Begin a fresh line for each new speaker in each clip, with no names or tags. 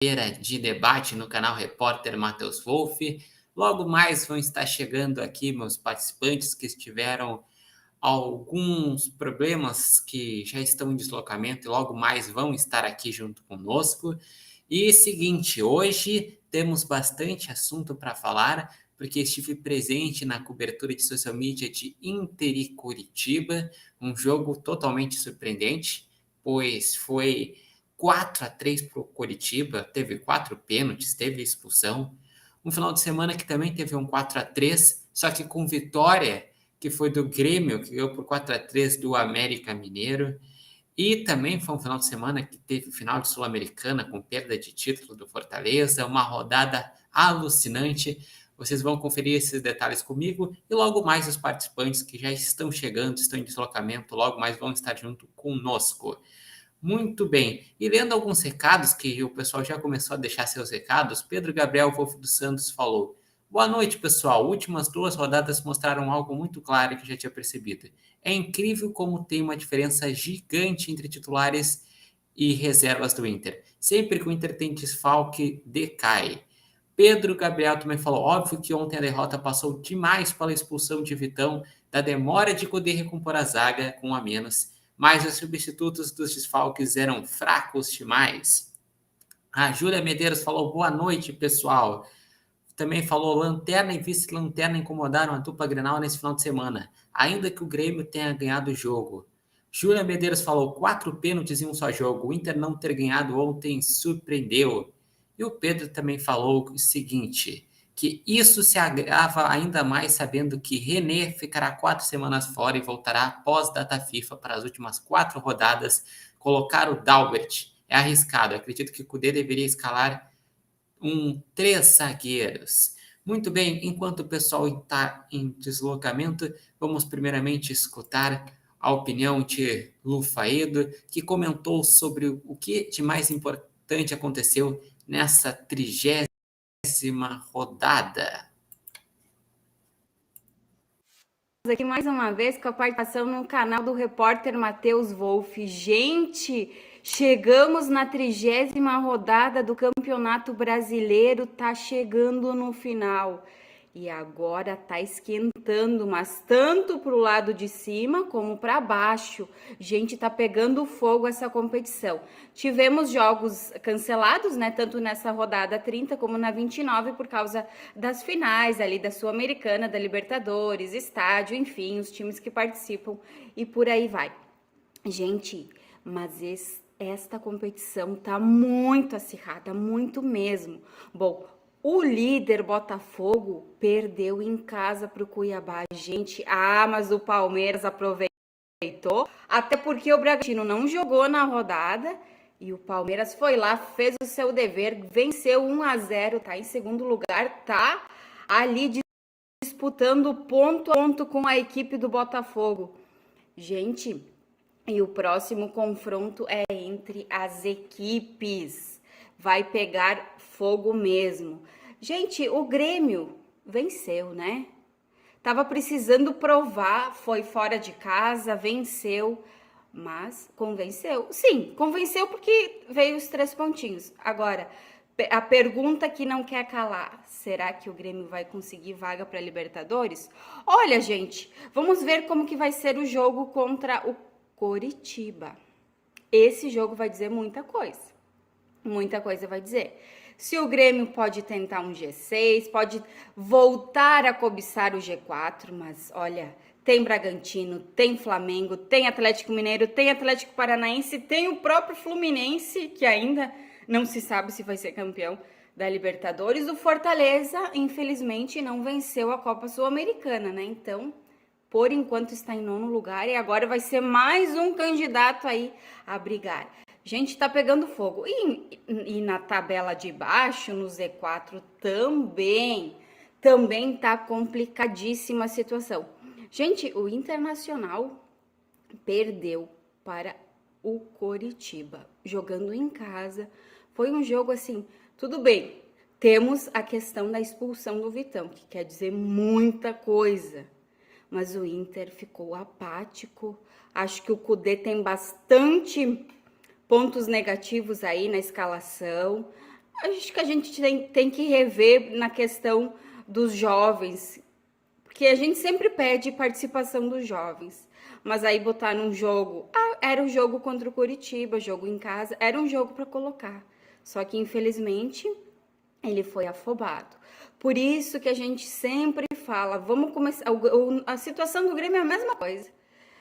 de debate no canal Repórter Matheus Wolff. Logo mais vão estar chegando aqui meus participantes que tiveram alguns problemas que já estão em deslocamento e logo mais vão estar aqui junto conosco. E seguinte, hoje temos bastante assunto para falar, porque estive presente na cobertura de social media de Inter e Curitiba, um jogo totalmente surpreendente, pois foi 4-3 para o Curitiba, teve 4 pênaltis, teve expulsão. Um final de semana que também teve um 4-3, só que com vitória, que foi do Grêmio, que ganhou por 4-3 do América Mineiro. E também foi um final de semana que teve final de Sul-Americana com perda de título do Fortaleza, uma rodada alucinante. Vocês vão conferir esses detalhes comigo e logo mais os participantes que já estão chegando, estão em deslocamento, logo mais vão estar junto conosco. Muito bem. E lendo alguns recados, que o pessoal já começou a deixar seus recados, Pedro Gabriel Wolff dos Santos falou: Boa noite, pessoal. Últimas 2 rodadas mostraram algo muito claro que já tinha percebido. É incrível como tem uma diferença gigante entre titulares e reservas do Inter. Sempre que o Inter tem desfalque, decai. Pedro Gabriel também falou: óbvio que ontem a derrota passou demais pela expulsão de Vitão, da demora de poder recompor a zaga com um a menos, mas os substitutos dos desfalques eram fracos demais. A Júlia Medeiros falou: boa noite, pessoal. Também falou: lanterna e vice-lanterna incomodaram a dupla Grenal nesse final de semana, ainda que o Grêmio tenha ganhado o jogo. Júlia Medeiros falou: 4 pênaltis em um só jogo. O Inter não ter ganhado ontem surpreendeu. E o Pedro também falou o seguinte: que isso se agrava ainda mais sabendo que René ficará 4 semanas fora e voltará após data FIFA para as últimas 4 rodadas. Colocar o Dalbert é arriscado. Acredito que o Cudê deveria escalar 3 zagueiros. Muito bem, enquanto o pessoal está em deslocamento, vamos primeiramente escutar a opinião de Lu Faedo, que comentou sobre o que de mais importante aconteceu nessa 30ª rodada.
Aqui mais uma vez com a participação no canal do repórter Matheus Wolff. Gente, chegamos na 30ª rodada do Campeonato Brasileiro, tá chegando no final. E agora tá esquentando, mas tanto pro lado de cima como para baixo. Gente, tá pegando fogo essa competição. Tivemos jogos cancelados, né, tanto nessa rodada 30 como na 29 por causa das finais ali da Sul-Americana, da Libertadores, estádio, enfim, os times que participam e por aí vai. Gente, mas esta competição tá muito acirrada, muito mesmo. Bom, o líder Botafogo perdeu em casa para o Cuiabá. Gente, mas o Palmeiras aproveitou, até porque o Bragantino não jogou na rodada e o Palmeiras foi lá, fez o seu dever, venceu 1-0, tá em segundo lugar, tá ali disputando ponto a ponto com a equipe do Botafogo. Gente, e o próximo confronto é entre as equipes. Vai pegar fogo mesmo. Gente, o Grêmio venceu, né? Tava precisando provar, foi fora de casa, venceu, mas convenceu. Sim, convenceu porque veio os 3 pontinhos. Agora, a pergunta que não quer calar: será que o Grêmio vai conseguir vaga para Libertadores? Olha, gente, vamos ver como que vai ser o jogo contra o Coritiba. Esse jogo vai dizer muita coisa. Muita coisa vai dizer. Se o Grêmio pode tentar um G6, pode voltar a cobiçar o G4, mas olha, tem Bragantino, tem Flamengo, tem Atlético Mineiro, tem Atlético Paranaense, tem o próprio Fluminense, que ainda não se sabe se vai ser campeão da Libertadores. O Fortaleza, infelizmente, não venceu a Copa Sul-Americana, né? Então, por enquanto está em 9º lugar e agora vai ser mais um candidato aí a brigar. Gente, tá pegando fogo. E na tabela de baixo, no Z4, também tá complicadíssima a situação. Gente, o Internacional perdeu para o Coritiba, jogando em casa. Foi um jogo assim, tudo bem. Temos a questão da expulsão do Vitão, que quer dizer muita coisa. Mas o Inter ficou apático. Acho que o Cudê tem bastante pontos negativos aí na escalação. Acho que a gente tem que rever na questão dos jovens, porque a gente sempre pede participação dos jovens. Mas aí botar num jogo, era um jogo contra o Curitiba, jogo em casa, era um jogo para colocar. Só que infelizmente ele foi afobado. Por isso que a gente sempre fala, vamos começar. A situação do Grêmio é a mesma coisa.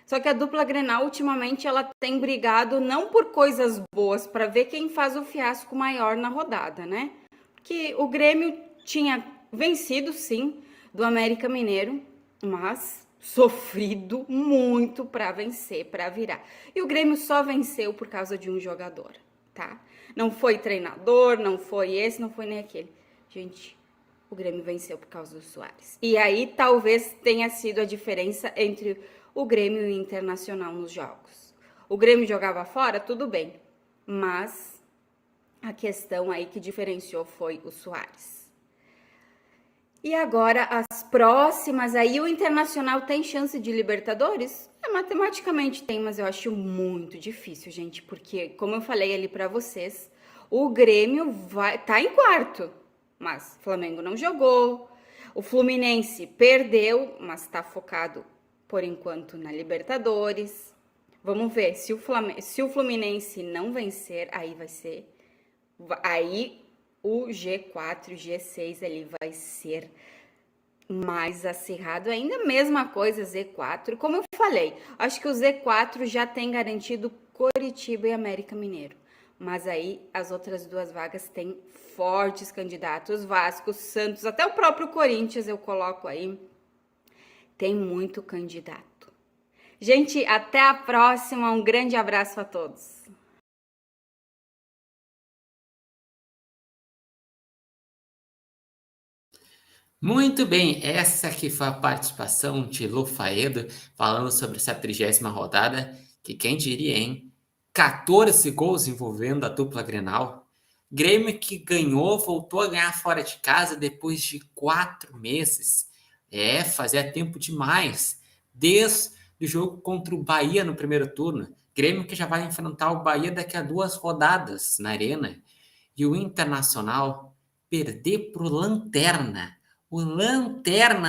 Só que a dupla Grenal, ultimamente, ela tem brigado não por coisas boas, para ver quem faz o fiasco maior na rodada, né? Que o Grêmio tinha vencido, sim, do América Mineiro, mas sofrido muito para vencer, para virar. E o Grêmio só venceu por causa de um jogador, tá? Não foi treinador, não foi esse, não foi nem aquele. Gente, o Grêmio venceu por causa do Soares. E aí talvez tenha sido a diferença entre o Grêmio e o Internacional nos jogos. O Grêmio jogava fora, tudo bem, mas a questão aí que diferenciou foi o Soares. E agora as próximas, aí o Internacional tem chance de Libertadores? Matematicamente tem, mas eu acho muito difícil, gente, porque como eu falei ali para vocês, o Grêmio tá em quarto, mas o Flamengo não jogou, o Fluminense perdeu, mas tá focado por enquanto na Libertadores. Vamos ver, se o Fluminense não vencer, aí vai ser, aí o G4, G6 ali vai ser mais acirrado ainda. Mesma coisa, Z4. Como eu falei, acho que o Z4 já tem garantido Coritiba e América Mineiro. Mas aí as outras duas vagas têm fortes candidatos. Vasco, Santos, até o próprio Corinthians eu coloco aí. Tem muito candidato. Gente, até a próxima. Um grande abraço a todos.
Muito bem, essa aqui foi a participação de Lu Faedo falando sobre essa 30ª rodada, que quem diria, hein? 14 gols envolvendo a dupla Grenal. Grêmio que ganhou, voltou a ganhar fora de casa depois de 4 meses. Fazia tempo demais. Desde o jogo contra o Bahia no primeiro turno. Grêmio que já vai enfrentar o Bahia daqui a 2 rodadas na Arena. E o Internacional perder para o Lanterna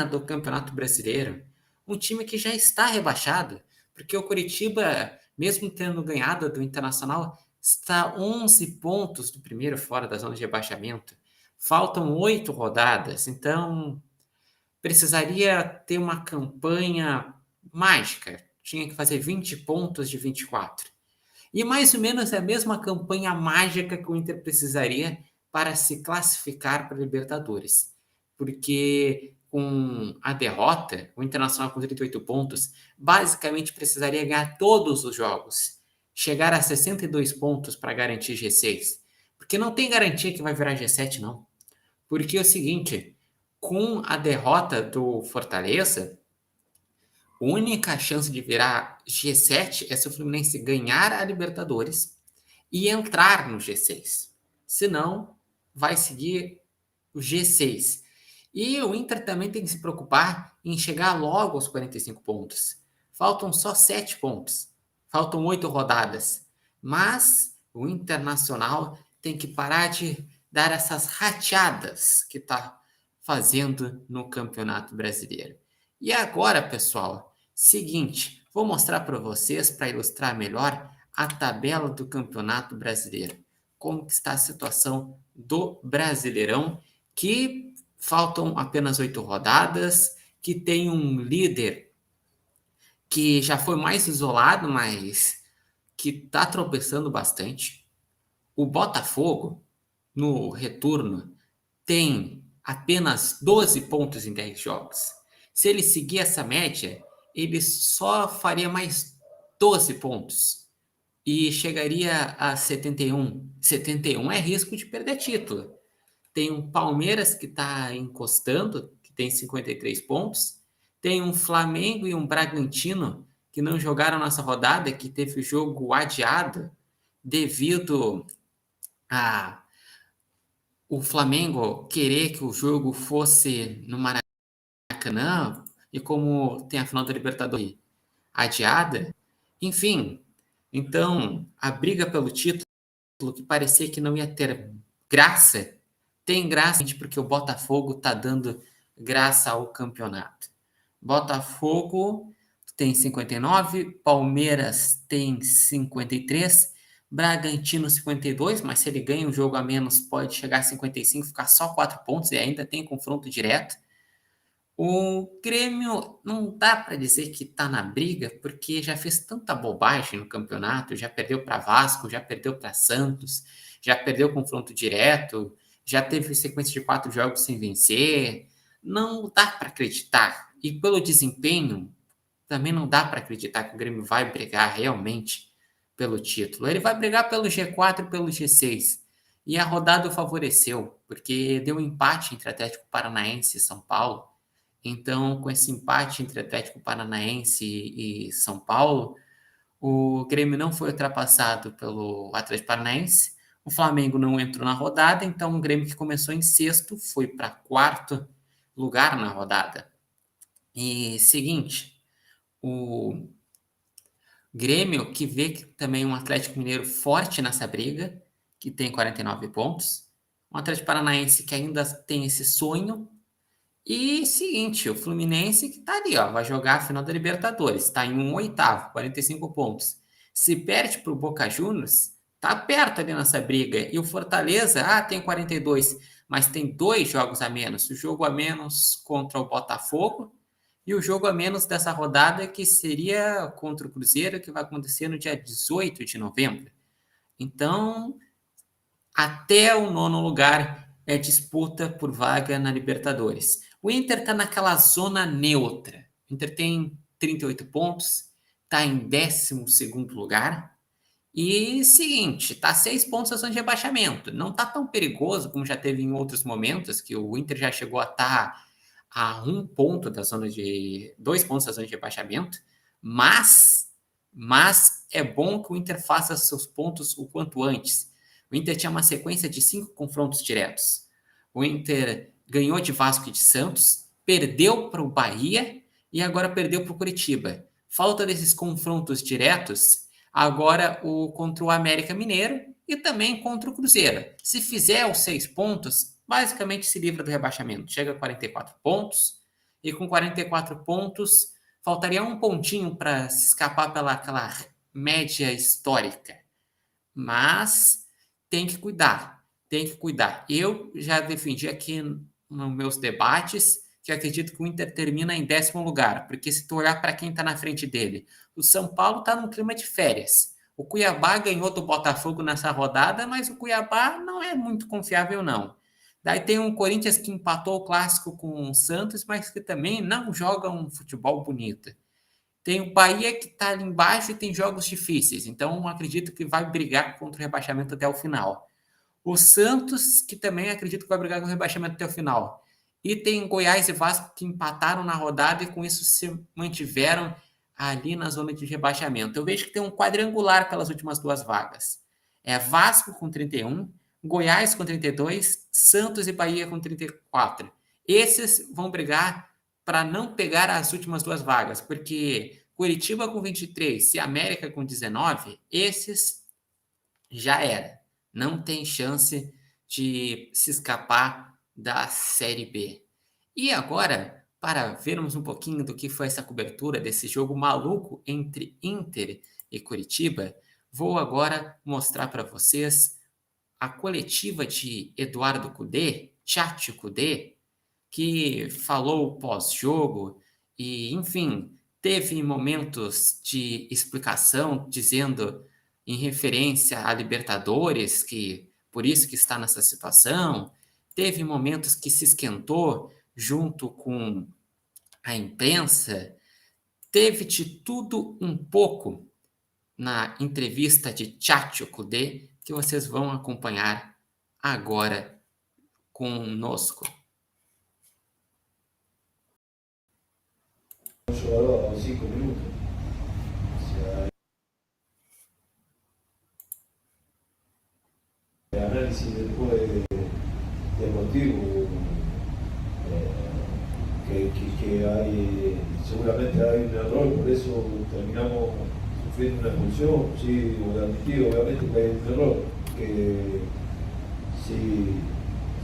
do Campeonato Brasileiro, um time que já está rebaixado, porque o Coritiba, mesmo tendo ganhado do Internacional, está 11 pontos do primeiro fora da zona de rebaixamento. Faltam 8 rodadas, então precisaria ter uma campanha mágica. Tinha que fazer 20 pontos de 24. E mais ou menos a mesma campanha mágica que o Inter precisaria para se classificar para a Libertadores. Porque com a derrota, o Internacional com 38 pontos, basicamente precisaria ganhar todos os jogos. Chegar a 62 pontos para garantir G6. Porque não tem garantia que vai virar G7, não. Porque é o seguinte, com a derrota do Fortaleza, a única chance de virar G7 é se o Fluminense ganhar a Libertadores e entrar no G6. Senão, vai seguir o G6. E o Inter também tem que se preocupar em chegar logo aos 45 pontos. Faltam só 7 pontos. Faltam 8 rodadas. Mas o Internacional tem que parar de dar essas rateadas que está fazendo no Campeonato Brasileiro. E agora, pessoal, seguinte, vou mostrar para vocês, para ilustrar melhor, a tabela do Campeonato Brasileiro. Como que está a situação do Brasileirão, que faltam apenas 8 rodadas, que tem um líder que já foi mais isolado, mas que está tropeçando bastante. O Botafogo, no retorno, tem apenas 12 pontos em 10 jogos. Se ele seguir essa média, ele só faria mais 12 pontos e chegaria a 71. 71 é risco de perder título. Tem um Palmeiras que está encostando, que tem 53 pontos. Tem um Flamengo e um Bragantino que não jogaram nessa rodada, que teve o jogo adiado devido a o Flamengo querer que o jogo fosse no Maracanã e como tem a final da Libertadores adiada, enfim, então a briga pelo título que parecia que não ia ter graça? Tem graça porque o Botafogo está dando graça ao campeonato. Botafogo tem 59, Palmeiras tem 53, Bragantino 52, mas se ele ganha um jogo a menos pode chegar a 55, ficar só 4 pontos e ainda tem confronto direto. O Grêmio não dá para dizer que está na briga, porque já fez tanta bobagem no campeonato, já perdeu para Vasco, já perdeu para Santos, já perdeu confronto direto, já teve sequência de 4 jogos sem vencer. Não dá para acreditar. E pelo desempenho, também não dá para acreditar que o Grêmio vai brigar realmente pelo título. Ele vai brigar pelo G4 e pelo G6. E a rodada o favoreceu, porque deu um empate entre Atlético Paranaense e São Paulo. Então, com esse empate entre Atlético Paranaense e São Paulo, o Grêmio não foi ultrapassado pelo Atlético Paranaense. O Flamengo não entrou na rodada, então o Grêmio, que começou em sexto, foi para quarto lugar na rodada. E seguinte, o Grêmio, que vê que também um Atlético Mineiro forte nessa briga, que tem 49 pontos. Um Atlético Paranaense que ainda tem esse sonho. E seguinte, o Fluminense que tá ali, ó, vai jogar a final da Libertadores, tá em 1/8, 45 pontos. Se perde pro Boca Juniors, tá perto ali nessa briga. E o Fortaleza, tem 42, mas tem 2 jogos a menos. O jogo a menos contra o Botafogo e o jogo a menos dessa rodada, que seria contra o Cruzeiro, que vai acontecer no dia 18 de novembro. Então, até o 9º lugar é disputa por vaga na Libertadores. O Inter está naquela zona neutra. O Inter tem 38 pontos, está em 12º lugar. E seguinte, está 6 pontos da zona de rebaixamento. Não está tão perigoso como já teve em outros momentos, que o Inter já chegou a estar a 1 ponto da zona de... 2 pontos da zona de rebaixamento. Mas é bom que o Inter faça seus pontos o quanto antes. O Inter tinha uma sequência de 5 confrontos diretos. O Inter ganhou de Vasco e de Santos, perdeu para o Bahia e agora perdeu para o Curitiba. Falta desses confrontos diretos, agora contra o América Mineiro e também contra o Cruzeiro. Se fizer os 6 pontos, basicamente se livra do rebaixamento. Chega a 44 pontos e com 44 pontos faltaria 1 pontinho para se escapar pelaquela média histórica. Mas tem que cuidar. Eu já defendi aqui nos meus debates que acredito que o Inter termina em 10º lugar, porque se tu olhar para quem está na frente dele, o São Paulo está num clima de férias. O Cuiabá ganhou do Botafogo nessa rodada, mas o Cuiabá não é muito confiável, não. Daí tem um Corinthians que empatou o clássico com o Santos, mas que também não joga um futebol bonito. Tem o Bahia que está ali embaixo e tem jogos difíceis, então acredito que vai brigar contra o rebaixamento até o final. O Santos, que também acredito que vai brigar com o rebaixamento até o final. E tem Goiás e Vasco que empataram na rodada e com isso se mantiveram ali na zona de rebaixamento. Eu vejo que tem um quadrangular pelas últimas 2 vagas. É Vasco com 31, Goiás com 32, Santos e Bahia com 34. Esses vão brigar para não pegar as últimas 2 vagas, porque Curitiba com 23 e América com 19, esses já era. Não tem chance de se escapar da Série B. E agora, para vermos um pouquinho do que foi essa cobertura desse jogo maluco entre Inter e Curitiba, vou agora mostrar para vocês a coletiva de Eduardo Cudê, Tchatcho Cudê, que falou pós-jogo e, enfim, teve momentos de explicação dizendo em referência a Libertadores, que por isso que está nessa situação. Teve momentos que se esquentou junto com a imprensa. Teve de tudo um pouco na entrevista de Tchatcho Cudê, que vocês vão acompanhar agora conosco.
Jugador a 5 minutos. El análisis después deportivo, que hay, seguramente hay un error, por eso terminamos sufriendo una expulsión. Sí, admitido obviamente que hay un error, que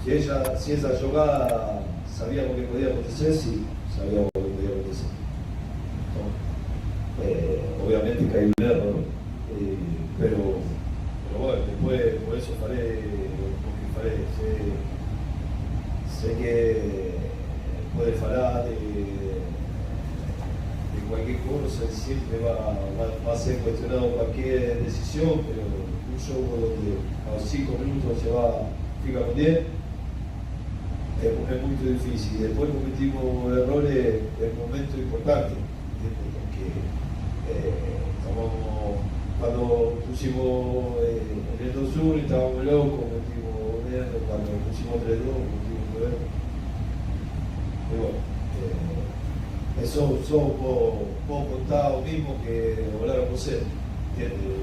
si esa jugada sabíamos que podía acontecer, sí, sabíamos que podía acontecer. Obviamente que hay un error, pero bueno, después por eso faré lo que faré. Sé que puede falar de cualquier cosa, siempre va a ser cuestionado cualquier decisión, pero un juego donde a los 5 minutos se va fija con 10 es muy difícil. Después cometimos errores en momentos importantes, porque cuando pusimos en el 2-1 estábamos locos, metimos un error, cuando pusimos 3-2 metimos un error. Y bueno, eso puedo contar lo mismo que hablaron con él, ¿entiendes?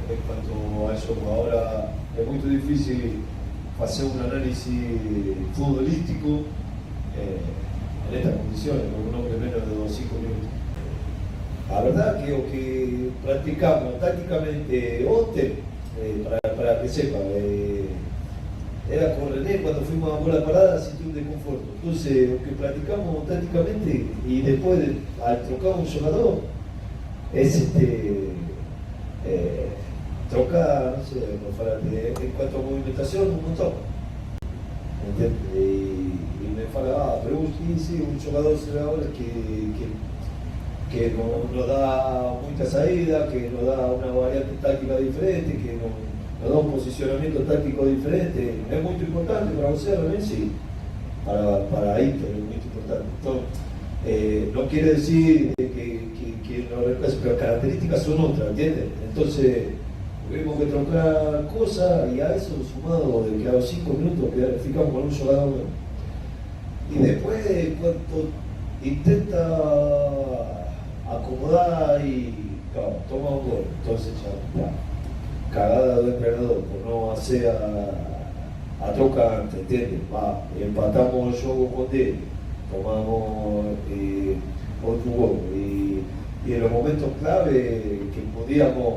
En cuanto a eso, ahora es muy difícil hacer un análisis futbolístico en estas condiciones, con un hombre menos de 5 minutos. La verdad que lo que practicamos tácticamente antes, para que sepa, era con René cuando fuimos a bola parada, sentí un desconforto. Entonces, lo que practicamos tácticamente y después al trocar un jugador es trocar, no sé, en cuanto a movimentación, un montón. ¿Entiendes? Y me fala, pero sí, un jugador ahora que nos da mucha salida, que nos da una variante táctica diferente, que nos da un posicionamiento táctico diferente. Es muy importante para usted, realmente sí. Para Inter es muy importante. Entonces, no quiere decir que no reemplace, pero las características son otras, ¿entiendes? Entonces, tuvimos que trocar cosas y a eso sumado de que a los 5 minutos ficamos con un jugador. Y después, cuando intenta acomodar y claro, toma un gol, entonces ya cagada del entrenador por no hacer a troca antes, ¿entiendes? Empatamos el juego con él, tomamos otro gol y en los momentos clave que podíamos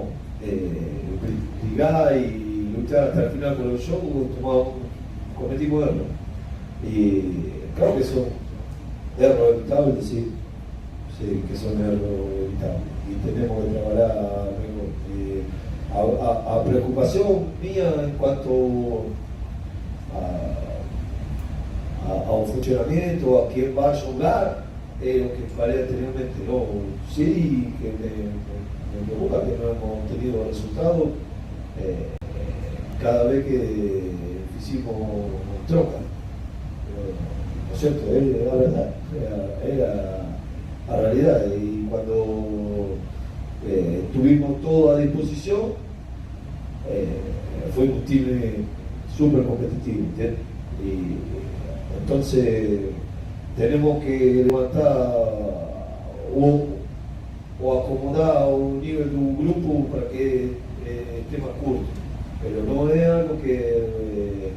ligar y luchar hasta el final con el juego, cometimos errores. Y claro que son errores evitables, sí, que son errores evitables y tenemos que trabajar mejor. A preocupación mía en cuanto a un funcionamiento, a quién va a jugar, lo que falé anteriormente, no, sí que me preocupa que no hemos tenido resultados cada vez que hicimos troca. ¿No es cierto? Es la verdad, era la realidad. Y cuando tuvimos todo a disposición, fue un time súper competitivo, ¿entiendes? Y entonces tenemos que levantar o acomodar un nivel de un grupo para que esté más corto, pero no es algo que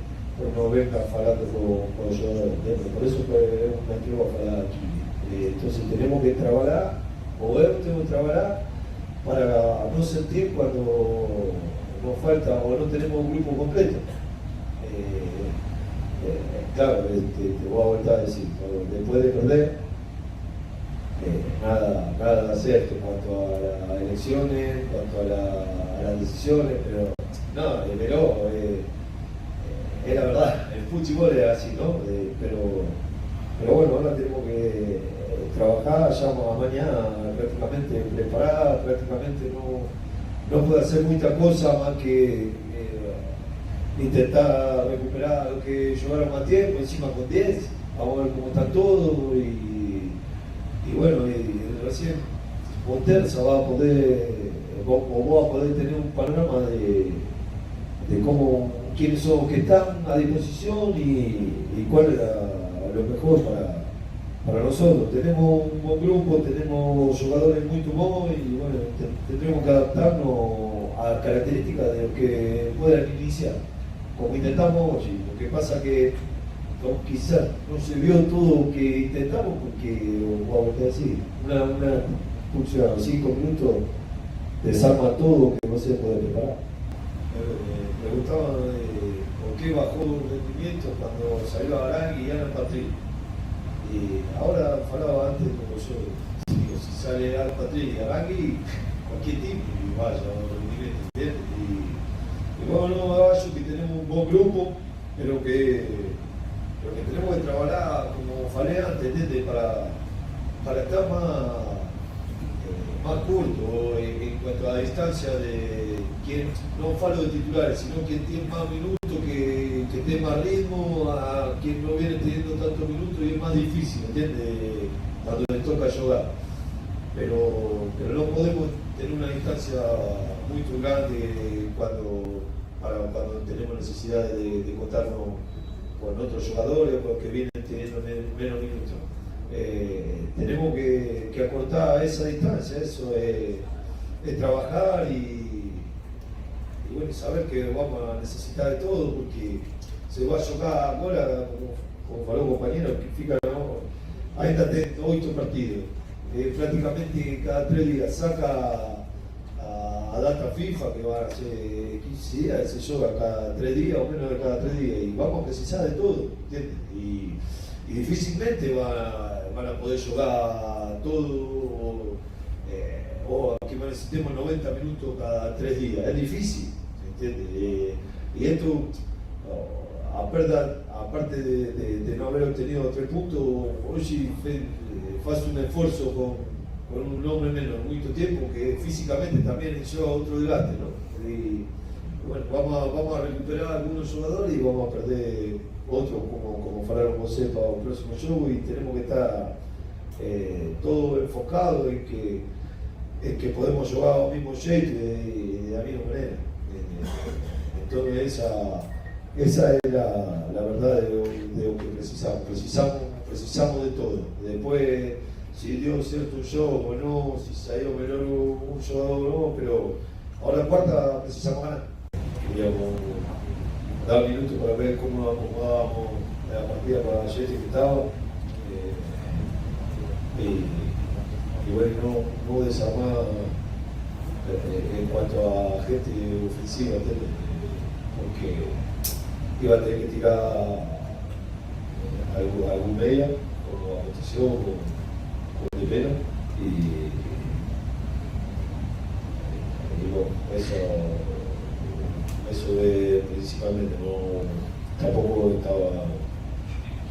no venga falando con los jugadores, por eso es un motivo para aquí. Entonces tenemos que trabajar, o tenemos que trabajar para no sentir cuando nos falta o no tenemos un grupo completo. Claro, te voy a volver a decir, después de perder, nada de acierto en cuanto a las elecciones, en cuanto a las decisiones, pero es la verdad, el fútbol es así, ¿no? Pero bueno, ahora tenemos que trabajar, ya mañana prácticamente preparar, prácticamente no puede hacer muchas cosas más que intentar recuperar lo que llevaron más tiempo, encima con 10, vamos a ver cómo está todo y bueno, y recién Monterza va a poder tener un panorama de quiénes son los que están a disposición y cuál es lo mejor para nosotros. Tenemos un buen grupo, tenemos jugadores muy buenos y bueno, tendremos que adaptarnos a las características de los que puedan iniciar, como intentamos hoy. Lo que pasa que quizás no se vio todo lo que intentamos porque, vamos a decir, una función a 5 minutos desarma todo que no se puede preparar. Me preguntaba por qué bajó el rendimiento cuando salió Arangui y Alan Patrick. Y ahora falaba antes, como yo digo, si sale Alan Patrick y Arangui, cualquier tipo y vaya a un rendimiento, ¿entiendes? Y bueno, yo que tenemos un buen grupo, pero que tenemos que trabajar, como falé antes, ¿entiendes? Para estar más corto en cuanto a la distancia de quien, no falo de titulares, sino quien tiene más minutos, que tiene más ritmo, a quien no viene teniendo tantos minutos y es más difícil, ¿entiendes? Cuando le toca jugar. Pero no podemos tener una distancia muy grande cuando tenemos necesidad de contarnos con otros jugadores porque vienen teniendo menos minutos. Tenemos que acortar esa distancia, eso es trabajar y bueno, saber que vamos a necesitar de todo porque se va a jugar ahora, como faló el compañero, que fica, ¿no? Ainda tem 8 partidos, prácticamente cada 3 días saca a data FIFA que va a ser 15 días, se juega cada 3 días o menos de cada 3 días y vamos a precisar de todo, ¿entiendes? Y difícilmente van a poder jugar todo o que necesitemos 90 minutos cada 3 días, es difícil, ¿entiendes? Y esto, aparte de no haber obtenido 3 puntos, hoy hace un esfuerzo con un hombre menos mucho tiempo, que físicamente también lleva otro desgaste, ¿no? Y bueno, vamos a recuperar algunos jugadores y vamos a perder otros, como falaron José, para el próximo show, y tenemos que estar todo enfocado en que podemos jugar al mismo jeito de la misma manera. Entonces esa es la verdad de lo que precisamos de todo. Después, si dio cierto show o no, si salió mejor un jugador o no, pero ahora en cuarta precisamos ganar. Queríamos dar minutos para ver cómo acomodábamos la partida para ayer que estaba. Y bueno, no desarmar en cuanto a gente ofensiva, ¿entiendes? Porque iba a tener que tirar algún media, como amortización, con de menos, y bueno, eso es principalmente, tampoco estaba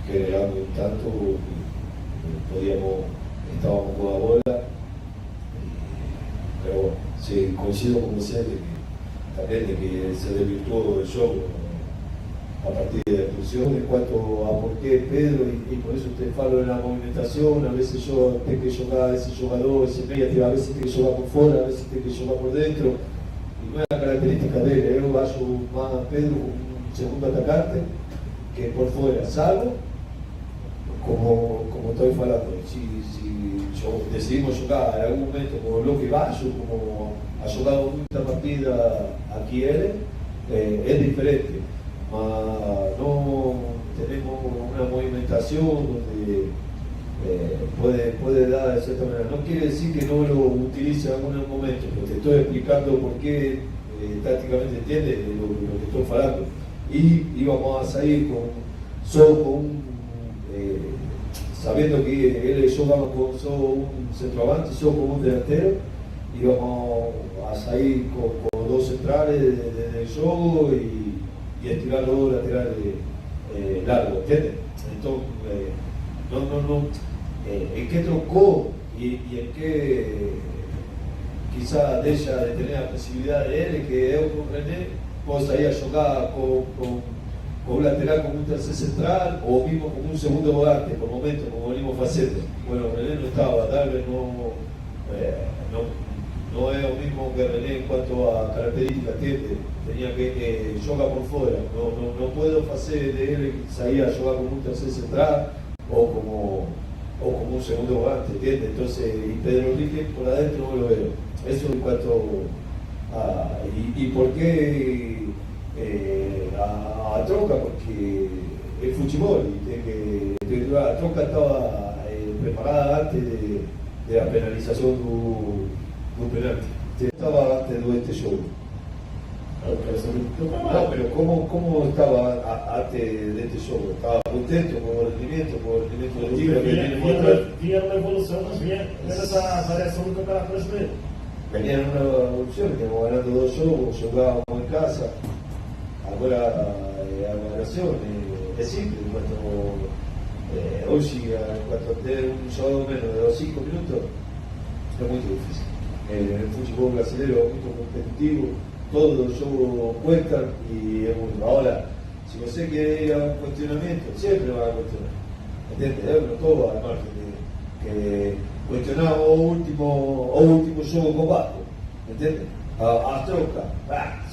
generando tanto, estábamos con la bola, pero bueno, sí, coincido con usted también de que se desvirtuó el juego a partir de la expulsión. En cuanto a por qué Pedro, y por eso usted falo en la movimentación, a veces yo tengo que jugar ese jugador, ese media, a veces tengo que jugar por fuera, a veces tengo que jugar por dentro, y no es la característica de él. Yo vayo más a Pedro como un segundo atacante que por fuera, salvo como estoy falando. Si decidimos jugar en algún momento como lo que va, como ha jugado mucha partida aquí él, es diferente. No tenemos una movimentación donde puede dar de cierta manera. No quiere decir que no lo utilice en algún momento, pero te estoy explicando por qué tácticamente entiende lo que estoy falando. Y íbamos a salir sabiendo que él y yo vamos con un centroavante, yo con un delantero, y vamos a salir con 2 centrales desde el juego y estirar los 2 laterales largos, ¿entiendes? Entonces, en qué trocó y en qué quizá deja de tener la posibilidad de él, que yo con René puedo salir a jugar con un lateral como un tercer central o mismo como un segundo volante por momento, como venimos haciendo. Bueno, René no estaba, Darwin no es lo mismo que René en cuanto a características, tenía que jugar por fuera, no puedo hacer de él salir a jugar como un tercer central o como un segundo volante, ¿entiendes? Entonces, y Pedro Enrique por adentro no lo veo. Eso en cuanto a... ¿Y por qué a Troca? Porque el fútbol, la Troca estaba preparada antes de la penalización do penalti. Estaba antes de este show.
Eu quero saber do teu
No,
trabalho.
pero ¿cómo estaba antes de este show? ¿Estaba contento con el rendimiento del time que viene mostrando?
Vinha uma evolução, mas vinha essa variação do Campeonato Brasileiro.
Venía en una evolución, veníamos ganando 2 shows, jugábamos en casa. Ahora la variación es simple. Hoy si cuando tener un show menos de 5 minutos es muy difícil. El fútbol brasileño es muy competitivo, todos los shows cuentan y es muy. Ahora, si usted quiere ir a un cuestionamiento, siempre va a cuestionar. ¿Entiendes? No todo al margen que cuestionamos o último show con Vasco. ¿Entiendes? A troca.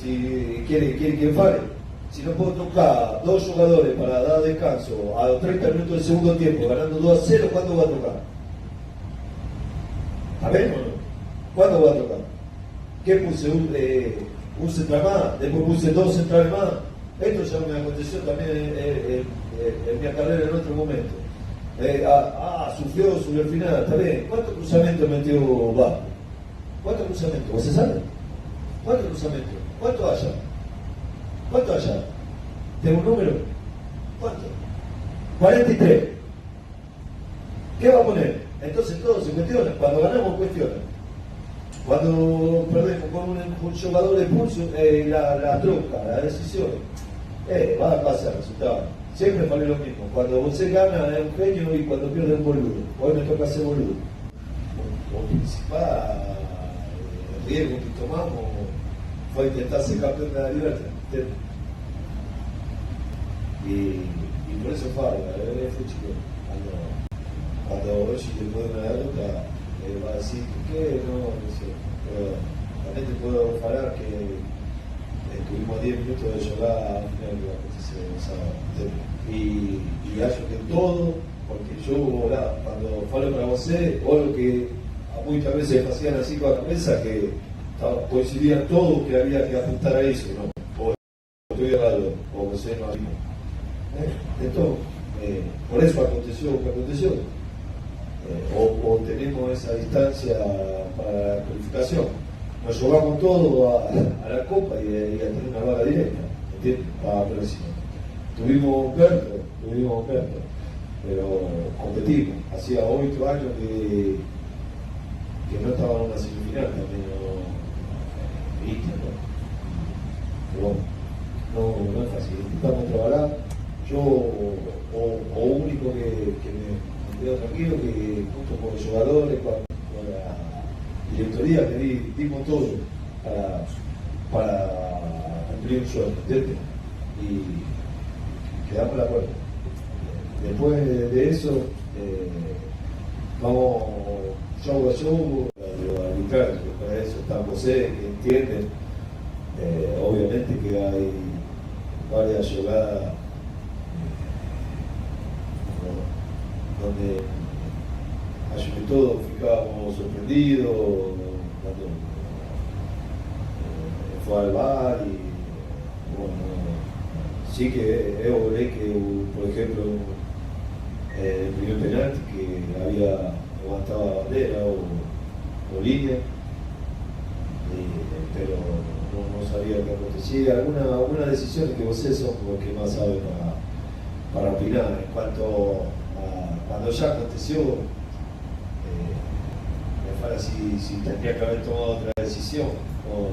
Si quiere que fare. Si no puedo tocar 2 jugadores para dar descanso a los 30 minutos del segundo tiempo, ganando 2-0, ¿cuándo va a tocar? ¿A ver? ¿Cuándo va a tocar? ¿Qué puse? Un central más, después puse 2 centrales más. Esto ya me aconteció también en mi carrera en otro momento. Sufrió al final, está bien. ¿Cuántos cruzamientos metió Vasco? ¿Cuántos cruzamientos? ¿Vos se sabe? ¿Cuántos cruzamientos? ¿Cuánto haya? ¿Cuánto haya? ¿Tengo un número? ¿Cuánto? 43. ¿Qué va a poner? Entonces todo se cuestiona. Cuando ganamos cuestiona. Cuando perdemos con un jugador de pulso, la tronca, la decisión, va a pasar resultado. Siempre vale lo mismo. Cuando usted gana es un genio y cuando pierde es un boludo. Hoy me toca ser boludo. Lo principal, el riesgo que tomamos fue intentar ser campeón de la libertad. Y por eso falla, fue chico. Cuando hoy después de una derrota va a decir que no sé. Pero también te puedo falar que estuvimos 10 minutos de jugar a final de la sábado. Y hallo que todo, porque yo cuando falo para vos, o lo que muchas veces hacían así con la cabeza, que coincidían todos que había que apuntar a eso, ¿no? O estoy errado, o no sé, no había. Entonces, por eso aconteció lo que aconteció. O tenemos esa distancia para la calificación. Nos jugamos todo a la Copa y a tener una vaga directa, ¿entiendes? Para la próxima. Tuvimos un perro, pero competimos. Hacía 8 años que no estaba en una semifinal también, pero bueno, no es fácil. Intentamos trabajar. Yo, o único que me quedo tranquilo, que junto con los jugadores, con la directoría, que dimos todo para cumplir un sueño, ¿entiendes? Y quedamos la puerta. Después de eso, vamos show a show, los arbitrarios, para eso está José, que entienden. Obviamente que hay varias jugadas donde sobre todo ficábamos sorprendidos cuando fue al bar y bueno, sí que es que por ejemplo el primer penalti que había levantado la bandera o línea, pero no sabía qué acontecía. Algunas decisiones que ustedes son los que más saben para opinar en cuanto a cuando ya aconteció. Me parece si tendría que haber tomado otra decisión o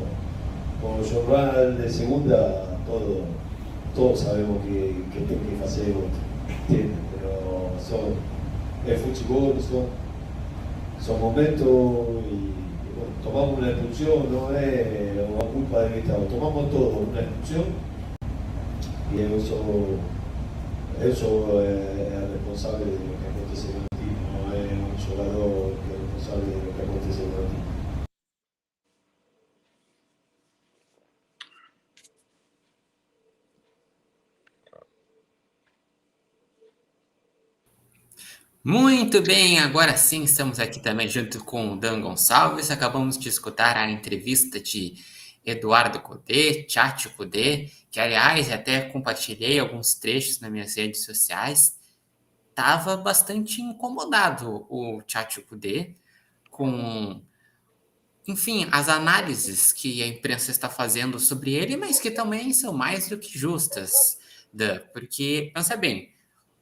jornal de segunda, todos sabemos que tiene que hacer otro, ¿entiendes? Pero es fútbol, son momentos y bueno, tomamos una expulsión, no es una culpa del Estado, tomamos todo, una expulsión y eso es responsable de lo que acontece en el equipo, no es un jugador que es responsable de lo que acontece en el equipo.
Muito bem, agora sim estamos aqui também junto com o Dan Gonçalves. Acabamos de escutar a entrevista de Eduardo Cudê, Tchatcho Cudê, que aliás até compartilhei alguns trechos nas minhas redes sociais. Estava bastante incomodado o Tchatcho Cudê com enfim, as análises que a imprensa está fazendo sobre ele, mas que também são mais do que justas, Dan, porque, pensa bem,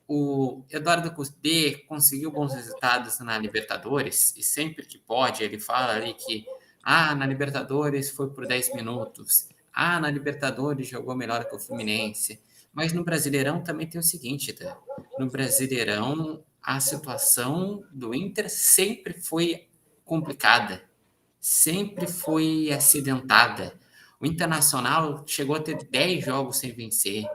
o Eduardo Cudê conseguiu bons resultados na Libertadores, e sempre que pode, ele fala ali que na Libertadores foi por 10 minutos, na Libertadores jogou melhor que o Fluminense, mas no Brasileirão também tem o seguinte, Dan, no Brasileirão a situação do Inter sempre foi complicada, sempre foi acidentada. O Internacional chegou a ter 10 jogos sem vencer.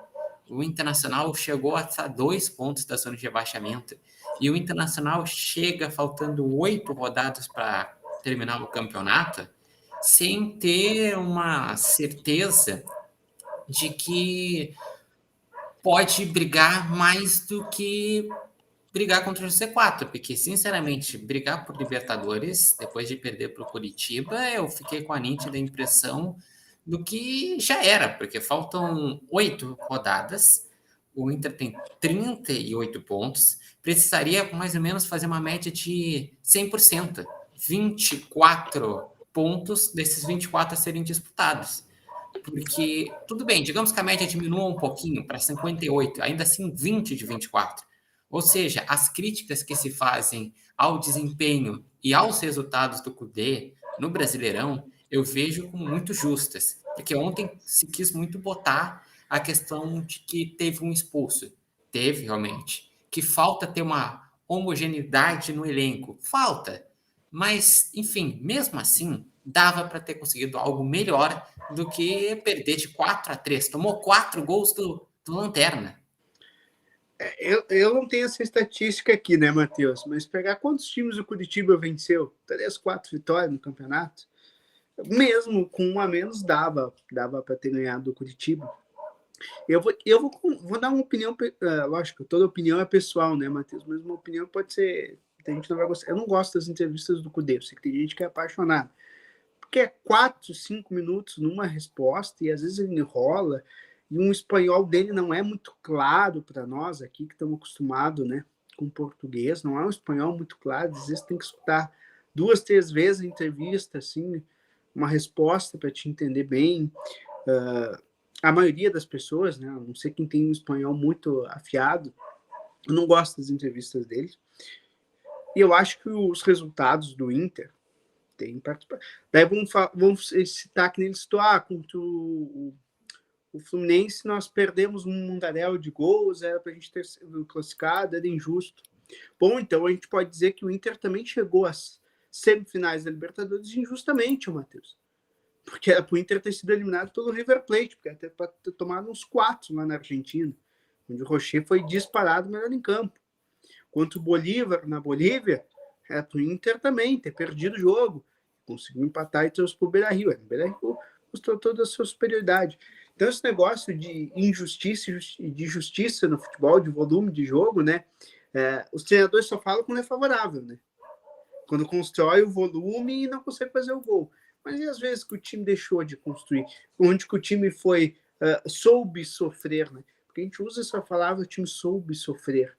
O Internacional chegou a estar 2 pontos da zona de rebaixamento. E o Internacional chega faltando 8 rodadas para terminar o campeonato sem ter uma certeza de que pode brigar mais do que brigar contra o C4, porque, sinceramente, brigar por Libertadores, depois de perder para o Curitiba, eu fiquei com a nítida impressão do que já era, porque faltam 8 rodadas, o Inter tem 38 pontos, precisaria mais ou menos fazer uma média de 100%, 24 pontos desses 24 a serem disputados. Porque, tudo bem, digamos que a média diminua um pouquinho para 58, ainda assim 20 de 24. Ou seja, as críticas que se fazem ao desempenho e aos resultados do Cudê no Brasileirão, eu vejo como muito justas. Porque ontem se quis muito botar a questão de que teve um expulso. Teve, realmente. Que falta ter uma homogeneidade no elenco. Falta. Mas, enfim, mesmo assim, dava para ter conseguido algo melhor do que perder de 4-3. Tomou 4 gols do Lanterna.
Eu não tenho essa estatística aqui, né, Matheus? Mas pegar quantos times o Curitiba venceu? 3, 4 vitórias no campeonato? Mesmo com 1 a menos, dava para ter ganhado o Curitiba. Eu vou dar uma opinião, lógico, toda opinião é pessoal, né, Matheus? Mas uma opinião pode ser... A gente não vai gostar. Eu não gosto das entrevistas do Cudê, eu sei que tem gente que é apaixonada. Porque é 4, 5 minutos numa resposta e às vezes ele enrola. E um espanhol dele não é muito claro para nós aqui, que estamos acostumados, né, com português, não é um espanhol muito claro, às vezes tem que escutar 2, 3 vezes a entrevista, assim, uma resposta para te entender bem. A maioria das pessoas, né, a não sei quem tem um espanhol muito afiado, eu não gosto das entrevistas dele. E eu acho que os resultados do Inter têm participado. Daí vamos citar que ele citou, contra o Fluminense, nós perdemos um mundaréu de gols, era para a gente ter sido classificado, era injusto. Bom, então a gente pode dizer que o Inter também chegou às semifinais da Libertadores injustamente, Matheus. Porque era para o Inter ter sido eliminado pelo River Plate, porque era para ter tomado uns 4 lá na Argentina, onde o Rocher foi disparado melhor em campo. Contra o Bolívar, na Bolívia, era para o Inter também ter perdido o jogo. Conseguiu empatar e trouxe para o Beira-Rio. O Beira-Rio mostrou toda a sua superioridade. Então, esse negócio de injustiça e de justiça no futebol, de volume de jogo, né? Os treinadores só falam quando é favorável, né? Quando constrói o volume e não consegue fazer o gol. Mas e às vezes que o time deixou de construir? Onde que o time soube sofrer, né? Porque a gente usa essa palavra, o time soube sofrer.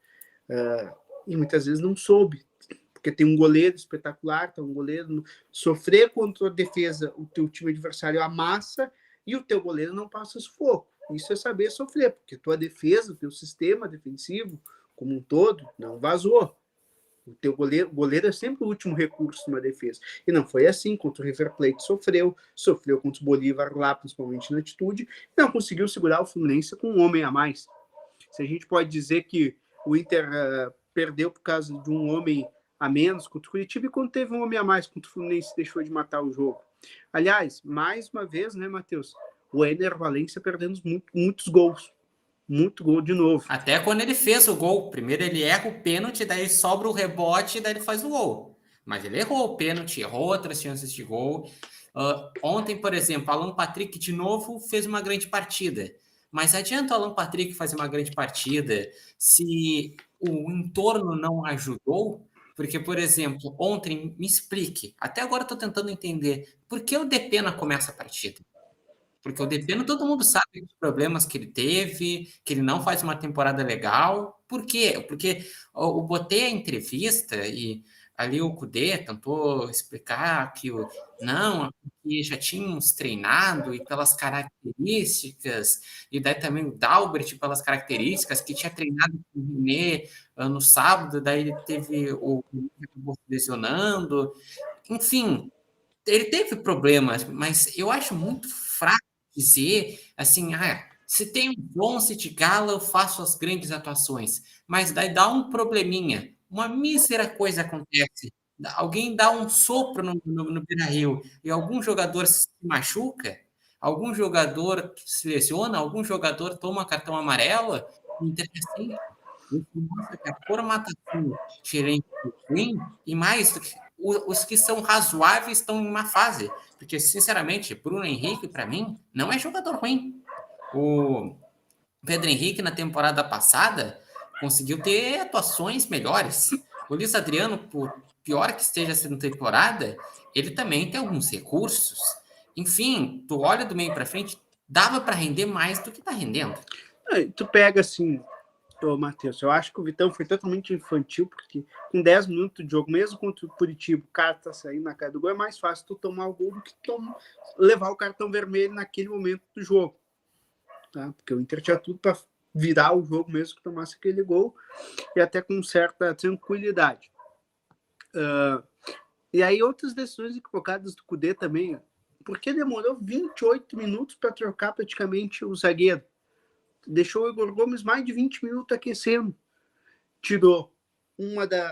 E muitas vezes não soube. Porque tem um goleiro espetacular, tem um goleiro... Sofrer contra a defesa, o teu time adversário amassa e o teu goleiro não passa sufoco. Isso é saber sofrer, porque tua defesa, o teu sistema defensivo, como um todo, não vazou. O teu goleiro é sempre o último recurso numa defesa. E não foi assim. Contra o River Plate sofreu contra o Bolívar lá, principalmente na atitude, e não conseguiu segurar o Fluminense com um homem a mais. Se a gente pode dizer que o Inter perdeu por causa de um homem a menos contra o Curitiba, e quando teve um homem a mais contra o Fluminense, deixou de matar o jogo. Aliás, mais uma vez, né, Matheus? O Éner Valencia perdendo muitos gols. Muito gol de novo.
Até quando ele fez o gol. Primeiro ele erra o pênalti, daí sobra o rebote, daí ele faz o gol. Mas ele errou o pênalti, errou outras chances de gol. Ontem, por exemplo, Alan Patrick de novo fez uma grande partida. Mas adianta o Alan Patrick fazer uma grande partida se o entorno não ajudou? Porque, por exemplo, ontem, me explique, até agora estou tentando entender, por que o Depena começa a partida? Porque o Depena, todo mundo sabe os problemas que ele teve, que ele não faz uma temporada legal. Por quê? Porque eu botei a entrevista e ali o Kudê tentou explicar que não, que já tínhamos treinado e pelas características, e daí também o Dalbert pelas características, que tinha treinado com o René no sábado, daí ele teve o que acabou se lesionando, enfim, ele teve problemas, mas eu acho muito fraco dizer assim, se tem um bom City Gala, eu faço as grandes atuações, mas daí dá um probleminha, uma mísera coisa acontece, alguém dá um sopro no Beira-Rio e algum jogador se machuca, algum jogador se lesiona, algum jogador toma cartão amarelo, interessante. Isso mostra que a formatação gerente ruim e mais os que são razoáveis estão em uma fase. Porque, sinceramente, Bruno Henrique, para mim, não é jogador ruim. O Pedro Henrique, na temporada passada, conseguiu ter atuações melhores. O Luiz Adriano, por pior que esteja sendo temporada, ele também tem alguns recursos. Enfim, tu olha do meio para frente, dava para render mais do que está rendendo.
Tu pega assim, Matheus, eu acho que o Vitão foi totalmente infantil, porque com 10 minutos de jogo, mesmo contra o Curitiba, o cara tá saindo na cara do gol, é mais fácil tu tomar o gol do que levar o cartão vermelho naquele momento do jogo. Tá? Porque o Inter tinha tudo para virar o jogo mesmo que tomasse aquele gol, e até com certa tranquilidade. E aí outras decisões equivocadas do Kudê também, porque demorou 28 minutos para trocar praticamente o zagueiro. Deixou o Igor Gomes mais de 20 minutos aquecendo. Tirou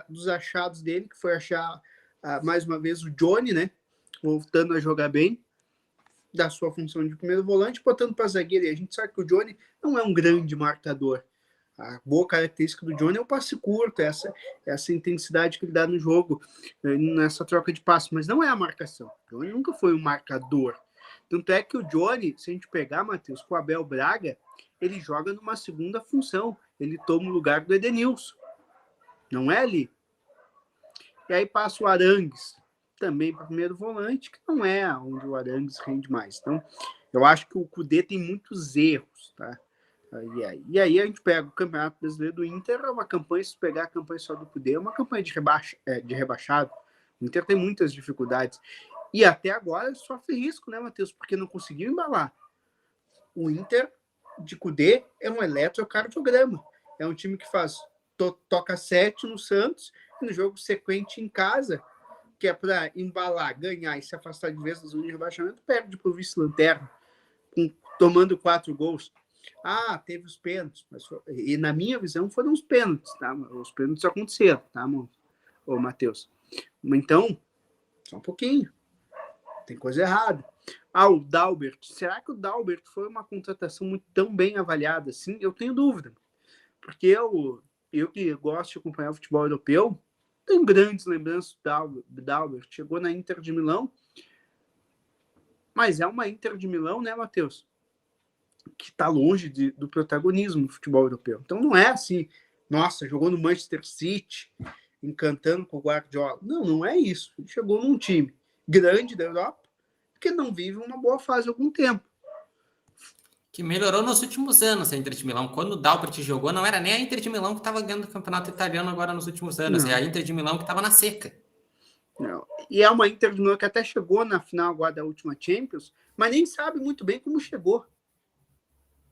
dos achados dele, que foi achar mais uma vez o Johnny, né? Voltando a jogar bem, da sua função de primeiro volante, botando para zagueiro. E a gente sabe que o Johnny não é um grande marcador. A boa característica do Johnny é o passe curto, essa intensidade que ele dá no jogo, nessa troca de passe, mas não é a marcação. O Johnny nunca foi um marcador. Tanto é que o Johnny, se a gente pegar, Matheus, com o Abel Braga, ele joga numa segunda função. Ele toma o lugar do Edenilson. Não é ali. E aí passa o Arangues, também para o primeiro volante, que não é onde o Arangues rende mais. Então, eu acho que o Kudê tem muitos erros, tá? E aí a gente pega o Campeonato Brasileiro do Inter, é uma campanha, se pegar a campanha só do Kudê, é uma campanha de rebaixado. O Inter tem muitas dificuldades. E até agora sofre risco, né, Matheus? Porque não conseguiu embalar. O Inter de Kudê é um eletrocardiograma. É um time que faz toca 7 no Santos, e no jogo sequente em casa, que é para embalar, ganhar e se afastar de vez da zona de rebaixamento, perde para o vice-lanterna, tomando 4 gols. Teve os pênaltis, e na minha visão foram os pênaltis, tá? Os pênaltis aconteceram, tá, Matheus? Então, só um pouquinho. Tem coisa errada. O Dalbert. Será que o Dalbert foi uma contratação muito tão bem avaliada assim? Eu tenho dúvida. Porque eu que gosto de acompanhar o futebol europeu, tenho grandes lembranças do Dalbert. Chegou na Inter de Milão. Mas é uma Inter de Milão, né, Matheus? Que está longe do protagonismo no futebol europeu. Então não é assim, nossa, jogou no Manchester City, encantando com o Guardiola. Não é isso. Ele chegou num time grande da Europa, que não vive uma boa fase há algum tempo.
Que melhorou nos últimos anos a Inter de Milão. Quando o Dalbert jogou, não era nem a Inter de Milão que estava ganhando o campeonato italiano agora nos últimos anos.
Não.
É a Inter de Milão que estava na seca.
Não. E é uma Inter de Milão que até chegou na final agora da última Champions, mas nem sabe muito bem como chegou.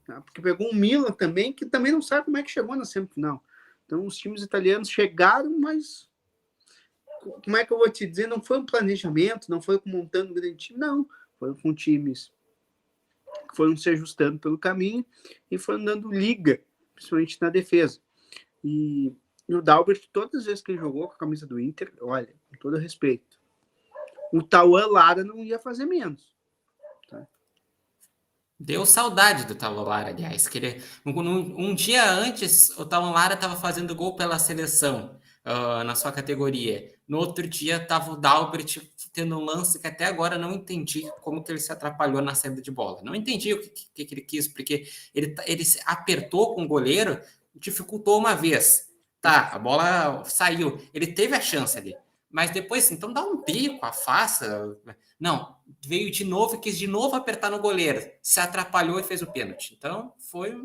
Tá? Porque pegou um Milan também, que também não sabe como é que chegou na semifinal. Então os times italianos chegaram, mas como é que eu vou te dizer? Não foi um planejamento, não foi montando um grande time, não. Foram com times que foram se ajustando pelo caminho e foram dando liga, principalmente na defesa. E o Dalbert, todas as vezes que ele jogou com a camisa do Inter, olha, com todo respeito, o Tauan Lara não ia fazer menos. Tá?
Deu saudade do Tauan Lara, aliás. Um dia antes, o Tauan Lara estava fazendo gol pela seleção. Na sua categoria. No outro dia estava o Dalbert tendo um lance que até agora não entendi como que ele se atrapalhou na saída de bola. Não entendi o que ele quis, porque ele se apertou com o goleiro, dificultou uma vez. Tá, a bola saiu. Ele teve a chance ali. Mas depois, então dá um bico, afasta. Não, veio de novo e quis de novo apertar no goleiro. Se atrapalhou e fez o pênalti. Então foi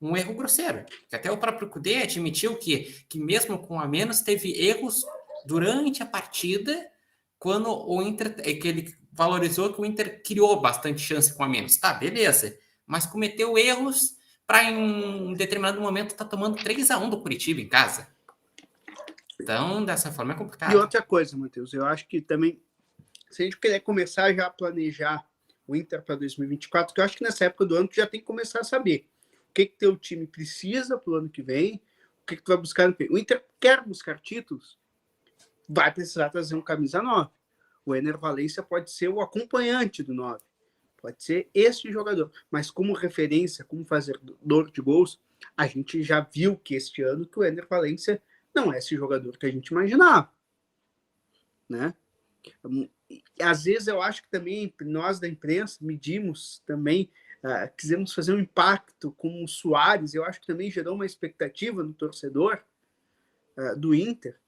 um erro grosseiro. Até o próprio Kudê admitiu que mesmo com a menos teve erros durante a partida, quando o Inter, que ele valorizou que o Inter criou bastante chance com a menos. Tá, beleza. Mas cometeu erros para em um determinado momento estar tomando 3-1 do Curitiba em casa. Então, dessa forma é complicado.
E outra coisa, Matheus, eu acho que também, se a gente querer começar já a planejar o Inter para 2024, que eu acho que nessa época do ano tu já tem que começar a saber o que teu time precisa para o ano que vem, o que tu vai buscar no peito. O Inter quer buscar títulos, vai precisar trazer um camisa 9. O Ener Valencia pode ser o acompanhante do 9. Pode ser este jogador. Mas como referência, como fazedor de gols, a gente já viu que este ano que o Ener Valencia não é esse jogador que a gente imaginava. Né? Às vezes eu acho que também nós da imprensa medimos também, quisemos fazer um impacto com o Suárez. Eu acho que também gerou uma expectativa no torcedor do Inter,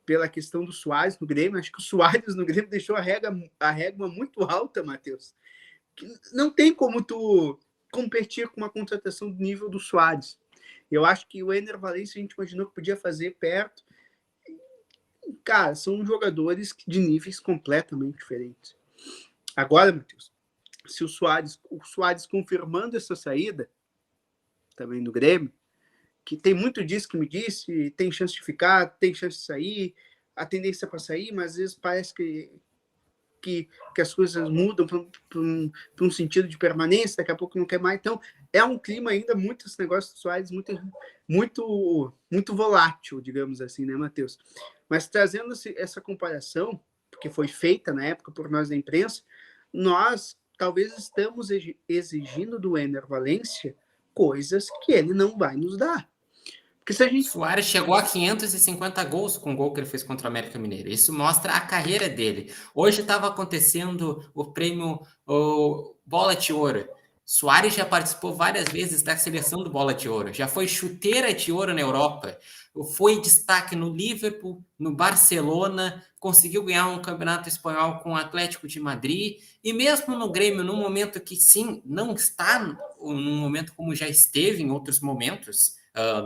pela questão do Suárez no Grêmio. Acho que o Suárez no Grêmio deixou a régua muito alta, Matheus. Não tem como tu competir com uma contratação do nível do Suárez. Eu acho que o Ener Valencia a gente imaginou que podia fazer perto. Cara, são jogadores de níveis completamente diferentes. Agora, Matheus, se o Suárez confirmando essa saída também do Grêmio, que tem muito disso que me disse, tem chance de ficar, tem chance de sair, a tendência para sair, mas às vezes parece que as coisas mudam para um sentido de permanência, daqui a pouco não quer mais. Então, é um clima ainda muito, esse negócio do Suárez, muito volátil, digamos assim, né, Matheus? Mas trazendo essa comparação, porque foi feita na época por nós da imprensa, nós talvez estamos exigindo do Ener Valencia coisas que ele não vai nos dar. Porque se a gente...
Suárez chegou a 550 gols com o gol que ele fez contra o América Mineiro. Isso mostra a carreira dele. Hoje estava acontecendo o prêmio Bola de Ouro. Suárez já participou várias vezes da seleção do Bola de Ouro. Já foi chuteira de ouro na Europa. Foi destaque no Liverpool, no Barcelona. Conseguiu ganhar um campeonato espanhol com o Atlético de Madrid. E mesmo no Grêmio, num momento que sim, não está num momento como já esteve em outros momentos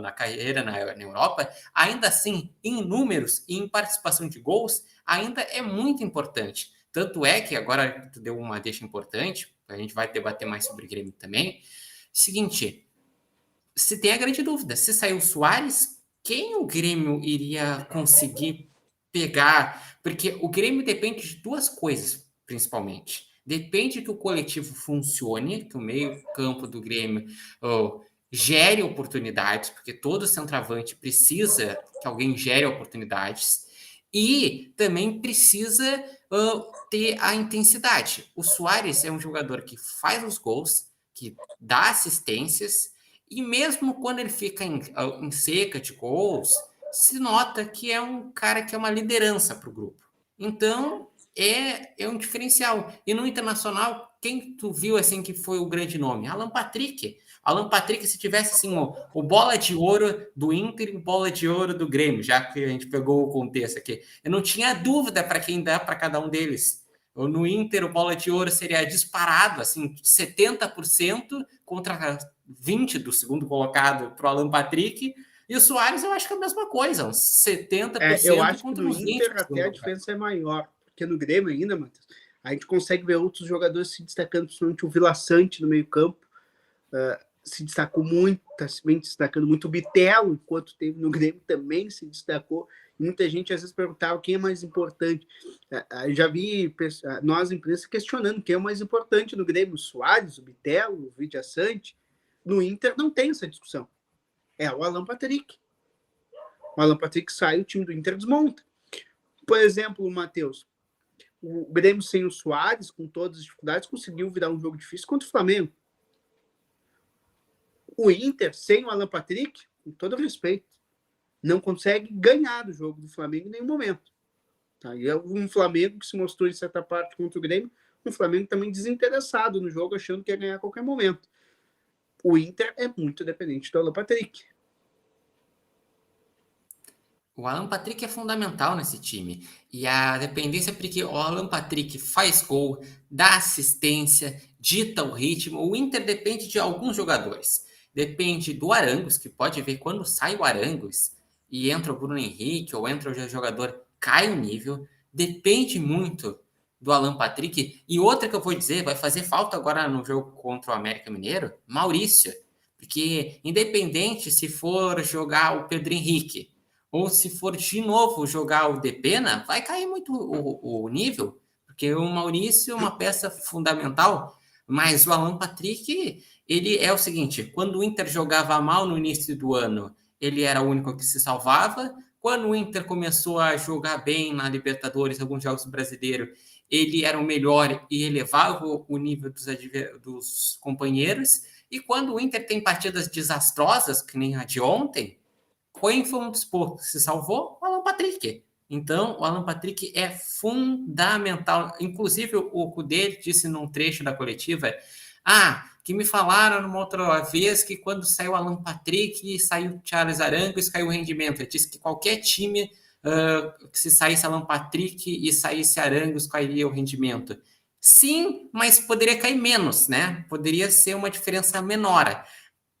na carreira na Europa, ainda assim, em números e em participação de gols, ainda é muito importante. Tanto é que agora tu deu uma deixa importante, a gente vai debater mais sobre o Grêmio também. Seguinte, se tem a grande dúvida, se saiu o Suárez, quem o Grêmio iria conseguir pegar? Porque o Grêmio depende de duas coisas, principalmente. Depende que o coletivo funcione, que o meio-campo do Grêmio gere oportunidades, porque todo centroavante precisa que alguém gere oportunidades, e também precisa ter a intensidade. O Suárez é um jogador que faz os gols, que dá assistências, e mesmo quando ele fica em seca de gols, se nota que é um cara que é uma liderança para o grupo. Então, é um diferencial. E no Internacional, quem tu viu assim que foi o grande nome? Alan Patrick. Alan Patrick, se tivesse assim o bola de ouro do Inter e o bola de ouro do Grêmio, já que a gente pegou o contexto aqui, eu não tinha dúvida para quem dá para cada um deles. No Inter, o bola de ouro seria disparado, assim, 70% contra 20% do segundo colocado para o Alan Patrick. E o Suárez, eu acho que é a mesma coisa, uns 70%
eu acho
contra
que no
uns 20%.
Inter até a diferença é maior, porque no Grêmio ainda, Matheus, a gente consegue ver outros jogadores se destacando, principalmente o Vila Sante no meio campo, se destacou muito, está se destacando muito. O Bitelo, enquanto teve no Grêmio, também se destacou. Muita gente às vezes perguntava quem é mais importante. Eu já vi nós, imprensa, questionando quem é o mais importante no Grêmio: o Suárez, o Bitelo, o Vidia Sante. No Inter não tem essa discussão. É o Alan Patrick. O Alan Patrick sai, o time do Inter desmonta. Por exemplo, o Matheus, o Grêmio sem o Suárez, com todas as dificuldades, conseguiu virar um jogo difícil contra o Flamengo. O Inter, sem o Alan Patrick, com todo respeito, não consegue ganhar do jogo do Flamengo em nenhum momento. Tá? E é um Flamengo que se mostrou em certa parte contra o Grêmio, um Flamengo também desinteressado no jogo, achando que ia ganhar a qualquer momento. O Inter é muito dependente do Alan Patrick.
O Alan Patrick é fundamental nesse time. E a dependência, porque o Alan Patrick faz gol, dá assistência, dita o ritmo. O Inter depende de alguns jogadores. Depende do Arangues, que pode ver quando sai o Arangues e entra o Bruno Henrique ou entra o jogador, cai o nível, depende muito do Alan Patrick. E outra que eu vou dizer, vai fazer falta agora no jogo contra o América Mineiro, Maurício. Porque independente se for jogar o Pedro Henrique ou se for de novo jogar o Depena, vai cair muito o nível. Porque o Maurício é uma peça fundamental, mas o Alan Patrick, ele é o seguinte, quando o Inter jogava mal no início do ano, ele era o único que se salvava. Quando o Inter começou a jogar bem na Libertadores, alguns jogos brasileiros, ele era o melhor e elevava o nível dos companheiros. E quando o Inter tem partidas desastrosas, que nem a de ontem, quem foi um dos poucos que se salvou? O Alan Patrick. Então, o Alan Patrick é fundamental. Inclusive, o Kudê disse num trecho da coletiva, que me falaram numa outra vez que quando saiu o Alan Patrick e saiu o Charles Arangues, caiu o rendimento. Ele disse que qualquer time que se saísse Alan Patrick e saísse Arangues, cairia o rendimento. Sim, mas poderia cair menos, né? Poderia ser uma diferença menor.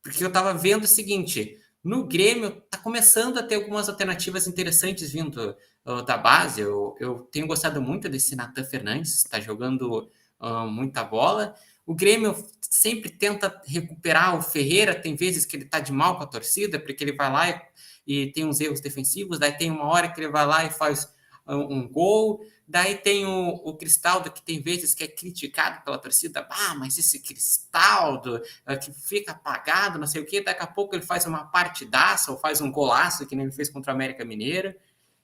Porque eu estava vendo o seguinte, no Grêmio está começando a ter algumas alternativas interessantes vindo da base. Eu tenho gostado muito desse Nathan Fernandes, está jogando muita bola. O Grêmio sempre tenta recuperar o Ferreira, tem vezes que ele está de mal com a torcida, porque ele vai lá e tem uns erros defensivos, daí tem uma hora que ele vai lá e faz um gol, daí tem o Cristaldo, que tem vezes que é criticado pela torcida, mas esse Cristaldo que fica apagado, não sei o quê, daqui a pouco ele faz uma partidaça ou faz um golaço, que nem ele fez contra o América Mineiro.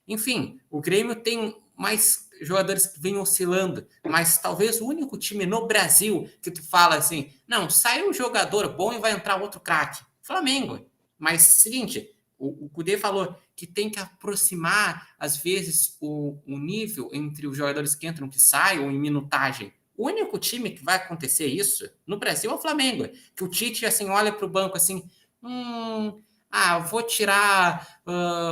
Enfim, o Grêmio tem mais jogadores que vêm oscilando, mas talvez o único time no Brasil que tu fala assim, não, sai um jogador bom e vai entrar outro craque. Flamengo. Mas, seguinte, o Kudê falou que tem que aproximar, às vezes, o nível entre os jogadores que entram, que saem, ou em minutagem. O único time que vai acontecer isso no Brasil é o Flamengo. Que o Tite, assim, olha para o banco assim, vou tirar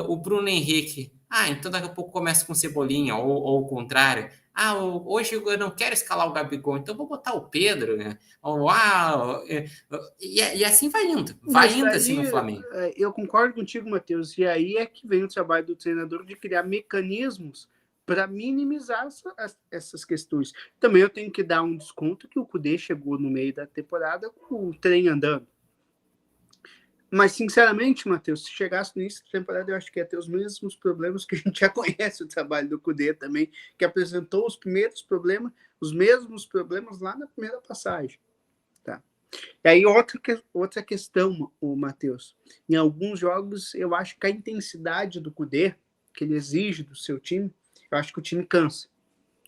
o Bruno Henrique. Então daqui a pouco começa com Cebolinha, ou o contrário. Hoje eu não quero escalar o Gabigol, então vou botar o Pedro, né? E assim vai indo. Vai indo assim no Flamengo.
Eu concordo contigo, Matheus. E aí é que vem o trabalho do treinador de criar mecanismos para minimizar essas questões. Também eu tenho que dar um desconto que o Kudê chegou no meio da temporada com o trem andando. Mas, sinceramente, Matheus, se chegasse no início da temporada, eu acho que ia ter os mesmos problemas que a gente já conhece o trabalho do Kudê também, que apresentou os mesmos problemas lá na primeira passagem. Tá? E aí, outra questão, Matheus. Em alguns jogos, eu acho que a intensidade do Kudê, que ele exige do seu time, eu acho que o time cansa.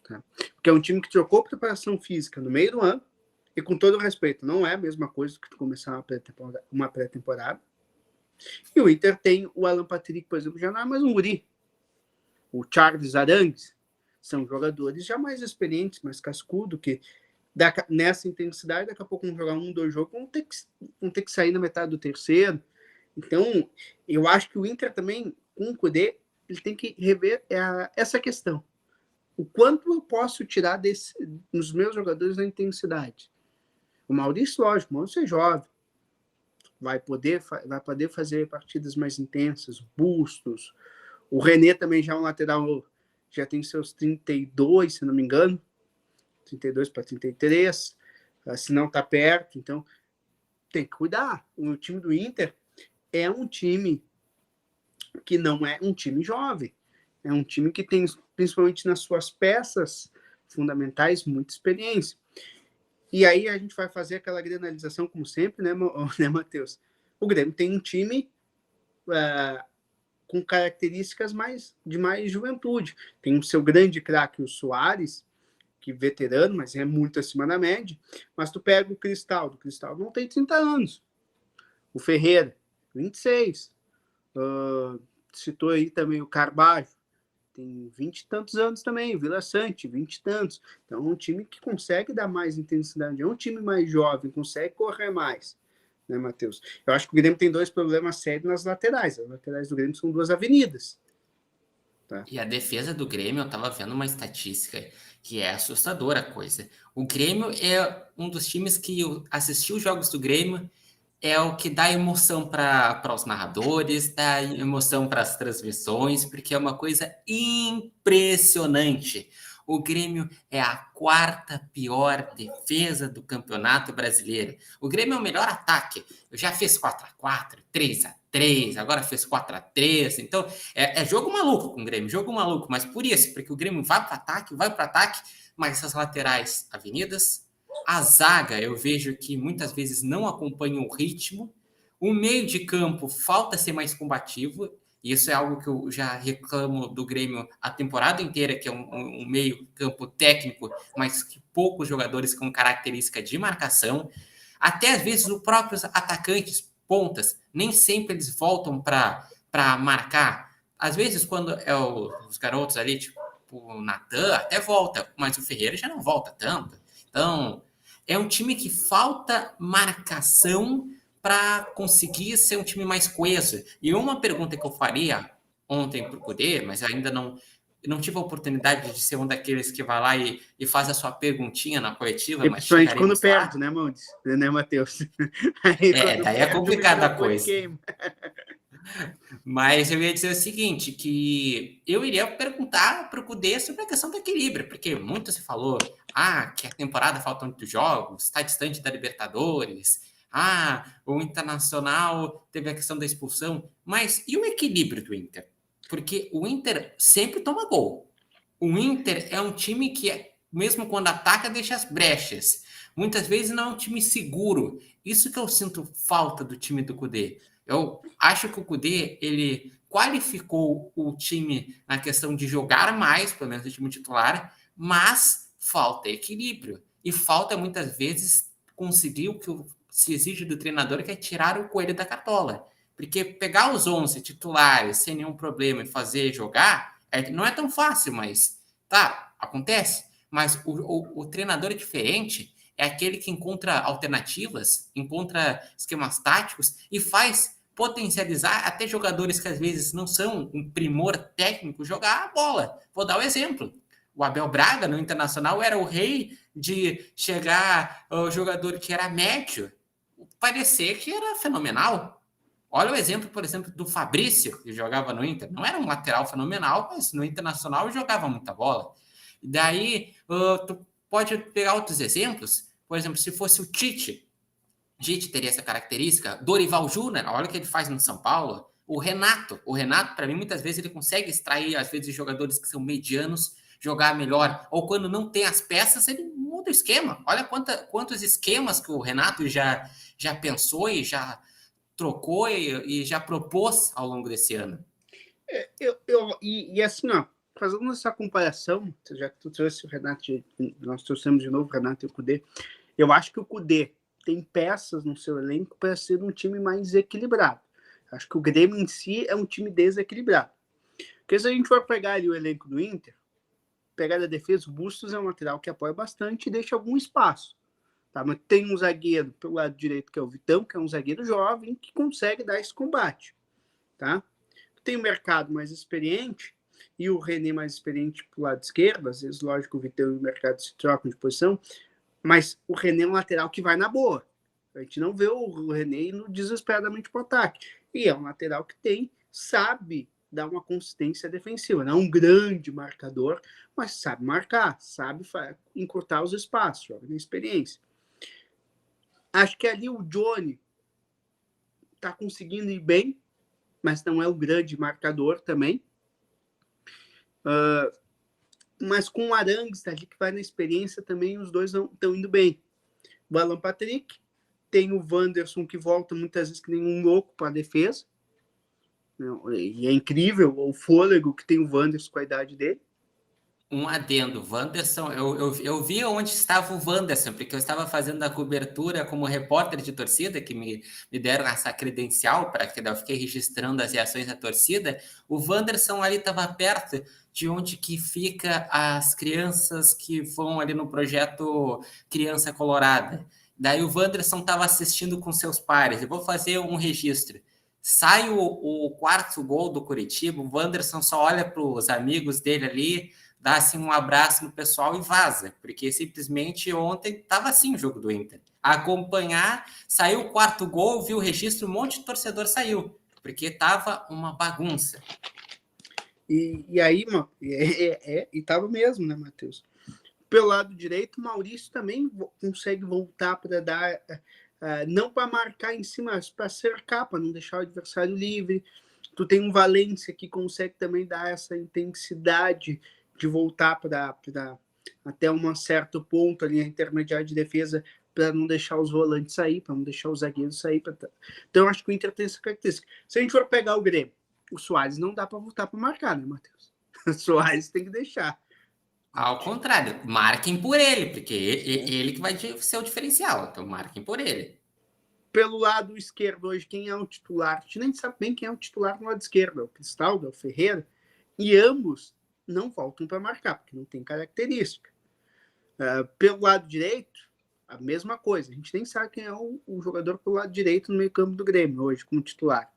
Tá? Porque é um time que trocou preparação física no meio do ano, e com todo respeito, não é a mesma coisa que tu começar uma pré-temporada. E o Inter tem o Alan Patrick, por exemplo, já não é mais um guri. O Charles Arangues são jogadores já mais experientes, mais cascudo, que nessa intensidade, daqui a pouco vão jogar 2 jogos, vão ter que sair na metade do terceiro. Então, eu acho que o Inter também, com o Kudê, ele tem que rever essa questão. O quanto eu posso tirar dos meus jogadores da intensidade? O Maurício, lógico, o Maurício é jovem, vai poder fazer partidas mais intensas, bustos. O René também já é um lateral, já tem seus 32, se não me engano, 32 para 33, se não está perto, então tem que cuidar. O time do Inter é um time que não é um time jovem, é um time que tem, principalmente nas suas peças fundamentais, muita experiência. E aí a gente vai fazer aquela granalização, como sempre, né, Matheus? O Grêmio tem um time com características de mais juventude. Tem o seu grande craque, o Soares, que é veterano, mas é muito acima da média. Mas tu pega o Cristaldo não tem 30 anos. O Ferreira, 26. Citou aí também o Carvalho, tem 20 e tantos anos também, o Vila Sante, 20 e tantos. Então é um time que consegue dar mais intensidade, é um time mais jovem, consegue correr mais, né, Matheus? Eu acho que o Grêmio tem 2 problemas sérios nas laterais. As laterais do Grêmio são 2 avenidas. Tá?
E a defesa do Grêmio, eu estava vendo uma estatística que é assustadora a coisa. O Grêmio é um dos times que eu assisti os jogos do Grêmio, é o que dá emoção para os narradores, dá emoção para as transmissões, porque é uma coisa impressionante. O Grêmio é a quarta pior defesa do Campeonato Brasileiro. O Grêmio é o melhor ataque. Eu já fiz 4x4, 3x3, agora fez 4x3. Então, é jogo maluco com o Grêmio, jogo maluco. Mas por isso, porque o Grêmio vai para ataque, mas essas laterais avenidas, a zaga, eu vejo que muitas vezes não acompanha o ritmo. O meio de campo falta ser mais combativo. Isso é algo que eu já reclamo do Grêmio a temporada inteira, que é um meio campo técnico, mas que poucos jogadores com característica de marcação. Até às vezes os próprios atacantes, pontas, nem sempre eles voltam para marcar. Às vezes quando é os garotos ali, tipo o Natan, até volta, mas o Ferreira já não volta tanto. Então, é um time que falta marcação para conseguir ser um time mais coeso. E uma pergunta que eu faria ontem para o Cudê, mas ainda não tive a oportunidade de ser um daqueles que vai lá e faz a sua perguntinha na coletiva,
E
mas
principalmente quando
chegaremos
perde,
lá.
né, Montes? Né, Matheus? Aí,
Daí é
perde,
complicada a
microfone
coisa.
queima.
Mas eu ia dizer o seguinte, que eu iria perguntar para o Cudê sobre a questão do equilíbrio, porque muito se falou, que a temporada faltam 8 jogos, está distante da Libertadores, o Internacional teve a questão da expulsão, mas e o equilíbrio do Inter? Porque o Inter sempre toma gol. O Inter é um time que, mesmo quando ataca, deixa as brechas. Muitas vezes não é um time seguro. Isso que eu sinto falta do time do Cudê. Eu acho que o Cudê, ele qualificou o time na questão de jogar mais, pelo menos o time titular, mas falta equilíbrio. E falta, muitas vezes, conseguir o que se exige do treinador, que é tirar o coelho da cartola. Porque pegar os 11 titulares sem nenhum problema e fazer jogar, não é tão fácil, mas acontece. Mas o treinador é diferente, é aquele que encontra alternativas, encontra esquemas táticos e faz potencializar até jogadores que às vezes não são um primor técnico jogar a bola. Vou dar um exemplo. O Abel Braga, no Internacional, era o rei de chegar ao jogador que era médio, parecer que era fenomenal. Olha o exemplo, por exemplo, do Fabrício, que jogava no Inter. Não era um lateral fenomenal, mas no Internacional jogava muita bola. E daí, tu pode pegar outros exemplos. Por exemplo, se fosse o Tite teria essa característica. Dorival Júnior, olha o que ele faz no São Paulo. O Renato, para mim, muitas vezes ele consegue extrair, às vezes, jogadores que são medianos, jogar melhor. Ou quando não tem as peças, ele muda o esquema. Olha quantos esquemas que o Renato já pensou e já trocou e já propôs ao longo desse ano.
E assim, ó, fazendo essa comparação, já que tu trouxe o Renato, nós trouxemos de novo o Renato e o Cudê, eu acho que o Cudê tem peças no seu elenco para ser um time mais equilibrado. Acho que o Grêmio em si é um time desequilibrado. Porque se a gente for pegar ali o elenco do Inter, pegar a defesa, o Bustos é um lateral que apoia bastante e deixa algum espaço. Tá? Mas tem um zagueiro pelo lado direito, que é o Vitão, que é um zagueiro jovem, que consegue dar esse combate. Tá? Tem o mercado mais experiente e o René mais experiente pelo lado esquerdo. Às vezes, lógico, o Vitão e o mercado se trocam de posição, mas o René é um lateral que vai na boa. A gente não vê o René indo desesperadamente para o ataque. E é um lateral que sabe dar uma consistência defensiva. Não é um grande marcador, mas sabe marcar, sabe encurtar os espaços, joga na experiência. Acho que ali o Johnny está conseguindo ir bem, mas não é um grande marcador também. Mas com o Arangues ali, que vai na experiência também, os dois estão indo bem. O Alan Patrick, tem o Wanderson, que volta muitas vezes que nem um louco para a defesa. E é incrível o fôlego que tem o Wanderson com a idade dele.
Um adendo, Wanderson, eu vi onde estava o Wanderson, porque eu estava fazendo a cobertura como repórter de torcida, que me deram essa credencial, para que eu fiquei registrando as reações da torcida. O Wanderson ali estava perto de onde que fica as crianças que vão ali no projeto Criança Colorada. Daí o Wanderson estava assistindo com seus pares. Eu vou fazer um registro. Sai o quarto gol do Curitiba, o Wanderson só olha para os amigos dele ali, dá assim um abraço no pessoal e vaza, porque simplesmente ontem estava assim o jogo do Inter. acompanhar. Saiu o quarto gol, viu o registro, um monte de torcedor saiu, porque tava uma bagunça.
E aí, e tava mesmo, né, Matheus? Pelo lado direito, o Maurício também consegue voltar para dar, não para marcar em cima, mas para cercar, para não deixar o adversário livre. Tu tem um Valência que consegue também dar essa intensidade de voltar para até um certo ponto ali, a intermediária de defesa, para não deixar os volantes sair, para não deixar os zagueiros sair. Então, eu acho que o Inter tem essa característica. Se a gente for pegar o Grêmio, o Soares não dá para voltar para marcar, né, Matheus? O Soares tem que deixar.
Ao contrário, marquem por ele, porque ele que vai ser o diferencial. Então, marquem por ele.
Pelo lado esquerdo hoje, quem é o titular? A gente nem sabe bem quem é o titular no lado esquerdo. É o Cristaldo, é o Ferreira. E ambos não voltam para marcar, porque não tem característica. Pelo lado direito, a mesma coisa. A gente nem sabe quem é o jogador pelo lado direito no meio campo do Grêmio hoje, como titular.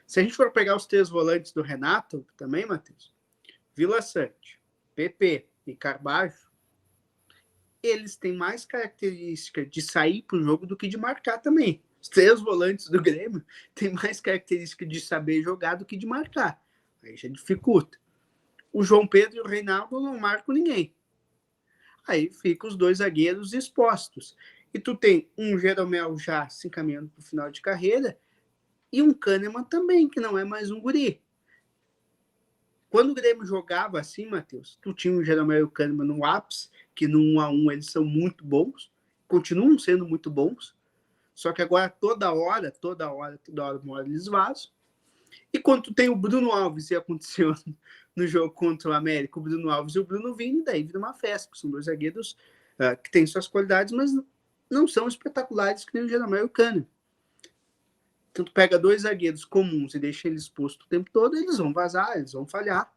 Se a gente for pegar os 3 volantes do Renato, também, Matheus, Vila Sante, PP e Carbajo, eles têm mais característica de sair para o jogo do que de marcar também. Os 3 volantes do Grêmio têm mais característica de saber jogar do que de marcar. Aí já dificulta. O João Pedro e o Reinaldo não marcam ninguém. Aí fica os 2 zagueiros expostos. E tu tem um Jeromel já se encaminhando para o final de carreira e um Kahneman também, que não é mais um guri. Quando o Grêmio jogava assim, Matheus, tu tinha o Jeromel e o Kahneman no ápice, que no 1-1 eles são muito bons, continuam sendo muito bons, só que agora toda hora, uma hora eles vazam. E quando tu tem o Bruno Alves, e aconteceu no jogo contra o América, o Bruno Alves e o Bruno Vini, daí vira uma festa, porque são 2 zagueiros que têm suas qualidades, mas não são espetaculares que nem o Jeromel e o Kahneman. Então, tu pega 2 zagueiros comuns e deixa eles expostos o tempo todo, eles vão vazar, eles vão falhar.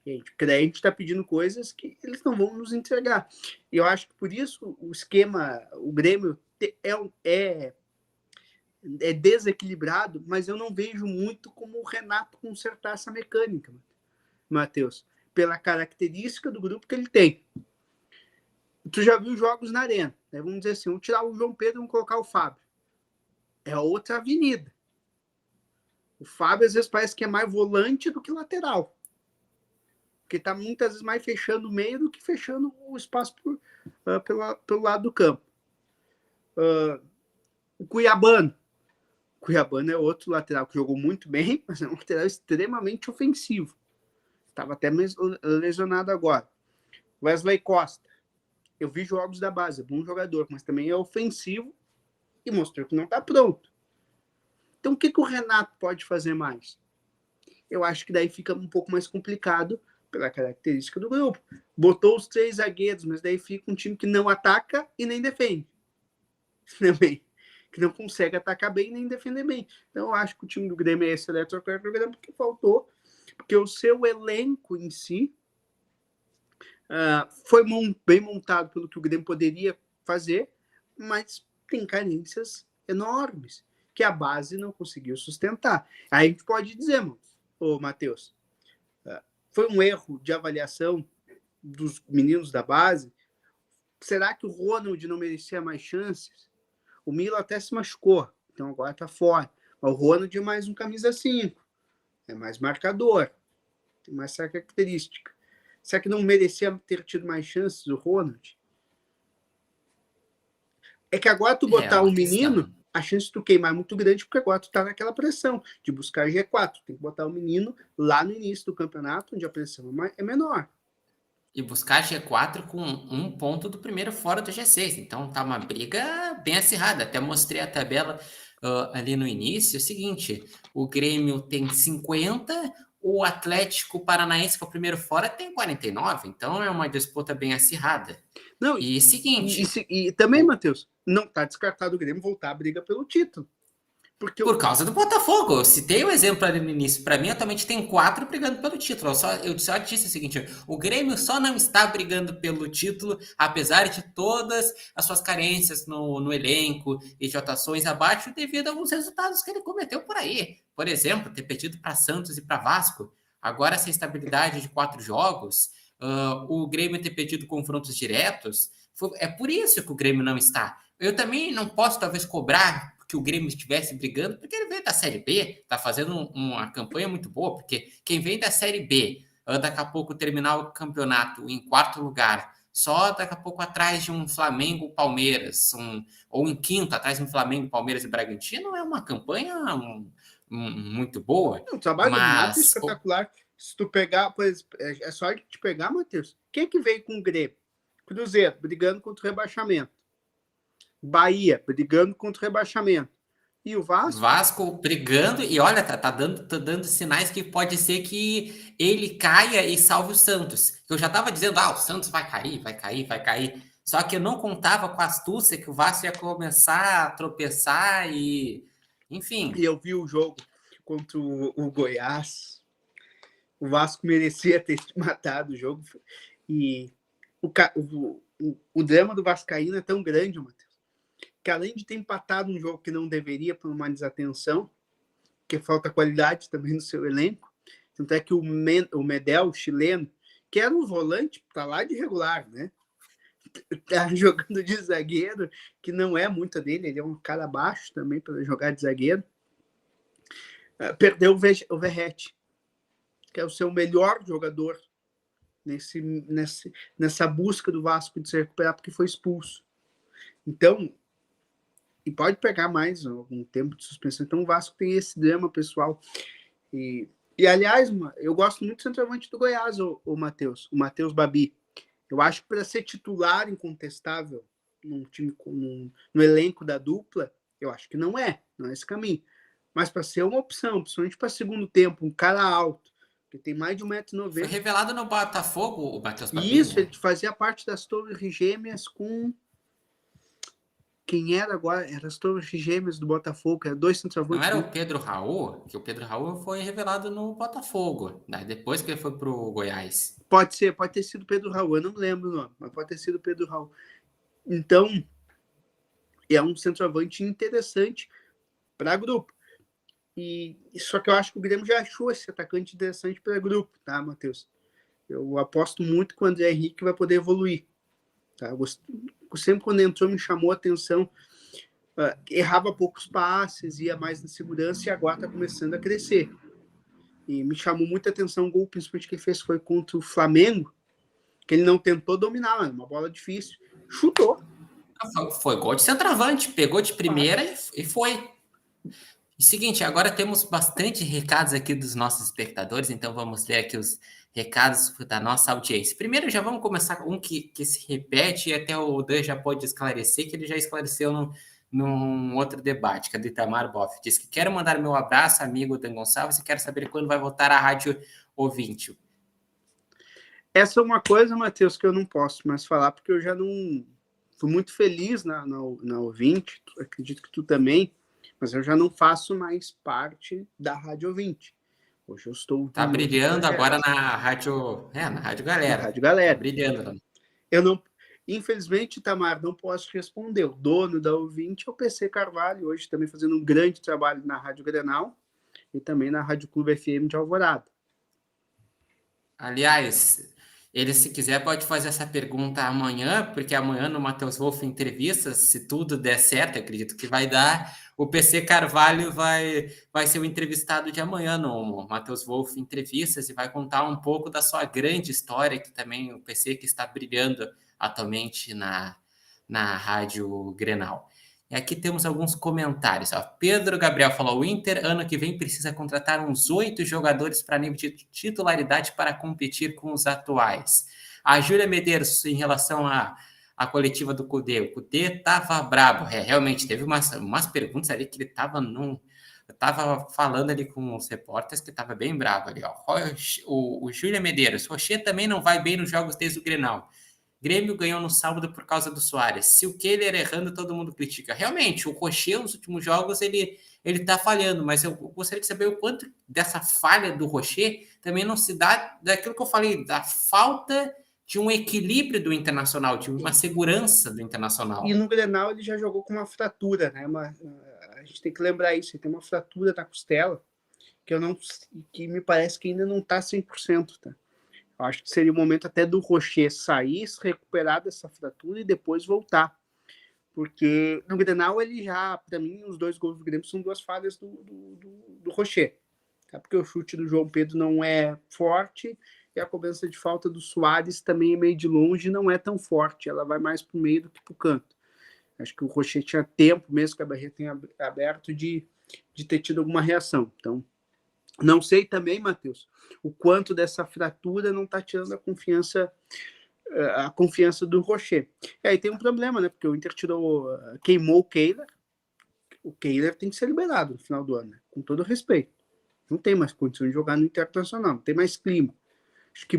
Porque daí a gente está pedindo coisas que eles não vão nos entregar. E eu acho que por isso o esquema, o Grêmio é desequilibrado, mas eu não vejo muito como o Renato consertar essa mecânica, Matheus, pela característica do grupo que ele tem. Tu já viu jogos na arena, né? Vamos dizer assim, vamos tirar o João Pedro e vamos colocar o Fábio. É outra avenida. O Fábio, às vezes, parece que é mais volante do que lateral. Porque está muitas vezes mais fechando o meio do que fechando o espaço pelo lado do campo. O Cuiabano. O Cuiabano é outro lateral que jogou muito bem, mas é um lateral extremamente ofensivo. Estava até lesionado agora. Wesley Costa. Eu vi jogos da base, é bom jogador, mas também é ofensivo e mostrou que não está pronto. Então, o que o Renato pode fazer mais? Eu acho que daí fica um pouco mais complicado pela característica do grupo. Botou os 3 zagueiros, mas daí fica um time que não ataca e nem defende. Também. Que não consegue atacar bem nem defender bem. Então, eu acho que o time do Grêmio é esse eletrocardiograma porque faltou, porque o seu elenco em si foi bem montado pelo que o Grêmio poderia fazer, mas tem carências enormes que a base não conseguiu sustentar. Aí a gente pode dizer, Matheus, foi um erro de avaliação dos meninos da base? Será que o Ronald não merecia mais chances? O Milo até se machucou, então agora está fora. Mas o Ronald é mais um camisa 5, é mais marcador, tem mais essa característica. Será que não merecia ter tido mais chances o Ronald? É que agora tu botar um menino, a chance de tu queimar é muito grande, porque agora tu tá naquela pressão de buscar G4. Tem que botar o menino lá no início do campeonato, onde a pressão é menor.
E buscar G4 com 1 ponto do primeiro fora do G6. Então tá uma briga bem acirrada. Até mostrei a tabela ali no início. É o seguinte, o Grêmio tem 50, o Atlético Paranaense, que é o primeiro fora, tem 49. Então é uma disputa bem acirrada.
Não,
e seguinte...
E também, Matheus, não tá descartado o Grêmio voltar a briga pelo título.
Por causa do Botafogo. Eu citei o exemplo ali no início. Para mim, atualmente tem 4 brigando pelo título. Eu só disse o seguinte, o Grêmio só não está brigando pelo título, apesar de todas as suas carências no elenco e de atuações abaixo, devido a alguns resultados que ele cometeu por aí. Por exemplo, ter perdido para Santos e para Vasco. Agora, essa estabilidade de 4 jogos, o Grêmio ter perdido confrontos diretos, É por isso que o Grêmio não está. Eu também não posso, talvez, cobrar que o Grêmio estivesse brigando, porque ele veio da Série B, está fazendo uma campanha muito boa, porque quem vem da Série B, daqui a pouco terminar o campeonato em 4º lugar, só daqui a pouco atrás de um Flamengo, Palmeiras, ou em 5º, atrás de um Flamengo, Palmeiras e Bragantino, é uma campanha muito boa.
Um trabalho do Renato
mas
espetacular. Se tu pegar, pois, é só te pegar, Matheus. Quem que veio com o Grêmio? Cruzeiro, brigando contra o rebaixamento. Bahia, brigando contra o rebaixamento. E o
Vasco brigando, e olha, tá dando sinais que pode ser que ele caia e salve o Santos. Eu já tava dizendo, o Santos vai cair. Só que eu não contava com a astúcia que o Vasco ia começar a tropeçar e... Enfim.
E eu vi o jogo contra o Goiás. O Vasco merecia ter matado o jogo. E o drama do Vascaíno é tão grande, Matheus, que além de ter empatado um jogo que não deveria por uma desatenção, que falta qualidade também no seu elenco, tanto é que o Medel, o chileno, que era um volante, tá lá de regular, né? Tá jogando de zagueiro, que não é muito dele, ele é um cara baixo também para jogar de zagueiro. Perdeu o Verratti, que é o seu melhor jogador nessa busca do Vasco de se recuperar, porque foi expulso. Então, e pode pegar mais algum tempo de suspensão. Então, o Vasco tem esse drama pessoal. E aliás, eu gosto muito do centroavante do Goiás, o Matheus, o Matheus Babi. Eu acho que para ser titular incontestável num time, no elenco da dupla, eu acho que não é esse caminho. Mas para ser uma opção, principalmente para segundo tempo, um cara alto, que tem mais de 1,90 m.
Foi revelado no Botafogo, o Matheus Babi.
Isso, ele fazia parte das Torres Gêmeas com... Quem era agora? Era as Torres Gêmeas do Botafogo, era 2 centroavantes.
Não era o Pedro Raul? Que o Pedro Raul foi revelado no Botafogo, né? Depois que ele foi pro Goiás.
Pode ter sido Pedro Raul, eu não lembro o nome, mas pode ter sido Pedro Raul. Então, é um centroavante interessante para grupo. Só que eu acho que o Grêmio já achou esse atacante interessante para grupo, tá, Matheus? Eu aposto muito que o André Henrique vai poder evoluir. Tá? Sempre quando entrou me chamou a atenção, errava poucos passes, ia mais na segurança, e agora está começando a crescer. E me chamou muita atenção o gol, principalmente que ele fez, foi contra o Flamengo, que ele não tentou dominar, uma bola difícil, chutou.
Foi gol de centroavante, pegou de primeira e foi. E seguinte, agora temos bastante recados aqui dos nossos espectadores, então vamos ler aqui os recados da nossa audiência. Primeiro, já vamos começar com um que se repete, e até o Dan já pode esclarecer, que ele já esclareceu num outro debate, que é do Itamar Boff. Diz que quero mandar meu abraço, amigo Dan Gonçalves, e quero saber quando vai voltar a Rádio Ouvinte.
Essa é uma coisa, Matheus, que eu não posso mais falar, porque eu já não... Fui muito feliz na Ouvinte, acredito que tu também, mas eu já não faço mais parte da Rádio Ouvinte. Hoje eu estou...
Tá brilhando agora na Rádio... na Rádio Galera.
Na Rádio Galera.
Tá brilhando.
Eu não... Infelizmente, Tamar, não posso responder. O dono da Ouvinte é o PC Carvalho, hoje também fazendo um grande trabalho na Rádio Grenal e também na Rádio Clube FM de Alvorada.
Aliás, ele, se quiser, pode fazer essa pergunta amanhã, porque amanhã no Matheus Wolff Entrevistas, se tudo der certo, acredito que vai dar, o PC Carvalho vai ser o entrevistado de amanhã no Matheus Wolff Entrevistas e vai contar um pouco da sua grande história, que também o PC que está brilhando atualmente na Rádio Grenal. E aqui temos alguns comentários. Pedro Gabriel falou, o Inter ano que vem precisa contratar uns 8 jogadores para nível de titularidade para competir com os atuais. A Júlia Medeiros, em relação à coletiva do Cudê, o Cudê estava brabo. Realmente, teve umas perguntas ali que ele estava falando ali com os repórteres que estava bem bravo ali. O Júlia Medeiros, Rocher também não vai bem nos jogos desde o Grenal. Grêmio ganhou no sábado por causa do Soares. Se o Keller errando, todo mundo critica. Realmente, o Rocher, nos últimos jogos, ele tá falhando, mas eu gostaria de saber o quanto dessa falha do Rocher também não se dá daquilo que eu falei, da falta de um equilíbrio do Internacional, de uma segurança do Internacional.
E no Grenal ele já jogou com uma fratura, né? A gente tem que lembrar isso, ele tem uma fratura na costela, que me parece que ainda não está 100%, tá? Eu acho que seria o momento até do Rocher sair, se recuperar dessa fratura e depois voltar. Porque no Grenal ele já, para mim, os 2 gols do Grêmio são 2 falhas do Rocher. Tá? Porque o chute do João Pedro não é forte e a cobrança de falta do Soares também é meio de longe, não é tão forte. Ela vai mais para o meio do que para o canto. Acho que o Rocher tinha tempo, mesmo que a barreira tenha aberto, de ter tido alguma reação. Então, não sei também, Matheus, o quanto dessa fratura não está tirando a confiança do Rocher. E aí tem um problema, né? Porque o Inter queimou o Kehler. O Kehler tem que ser liberado no final do ano, né? Com todo respeito. Não tem mais condição de jogar no Internacional, não tem mais clima. Acho que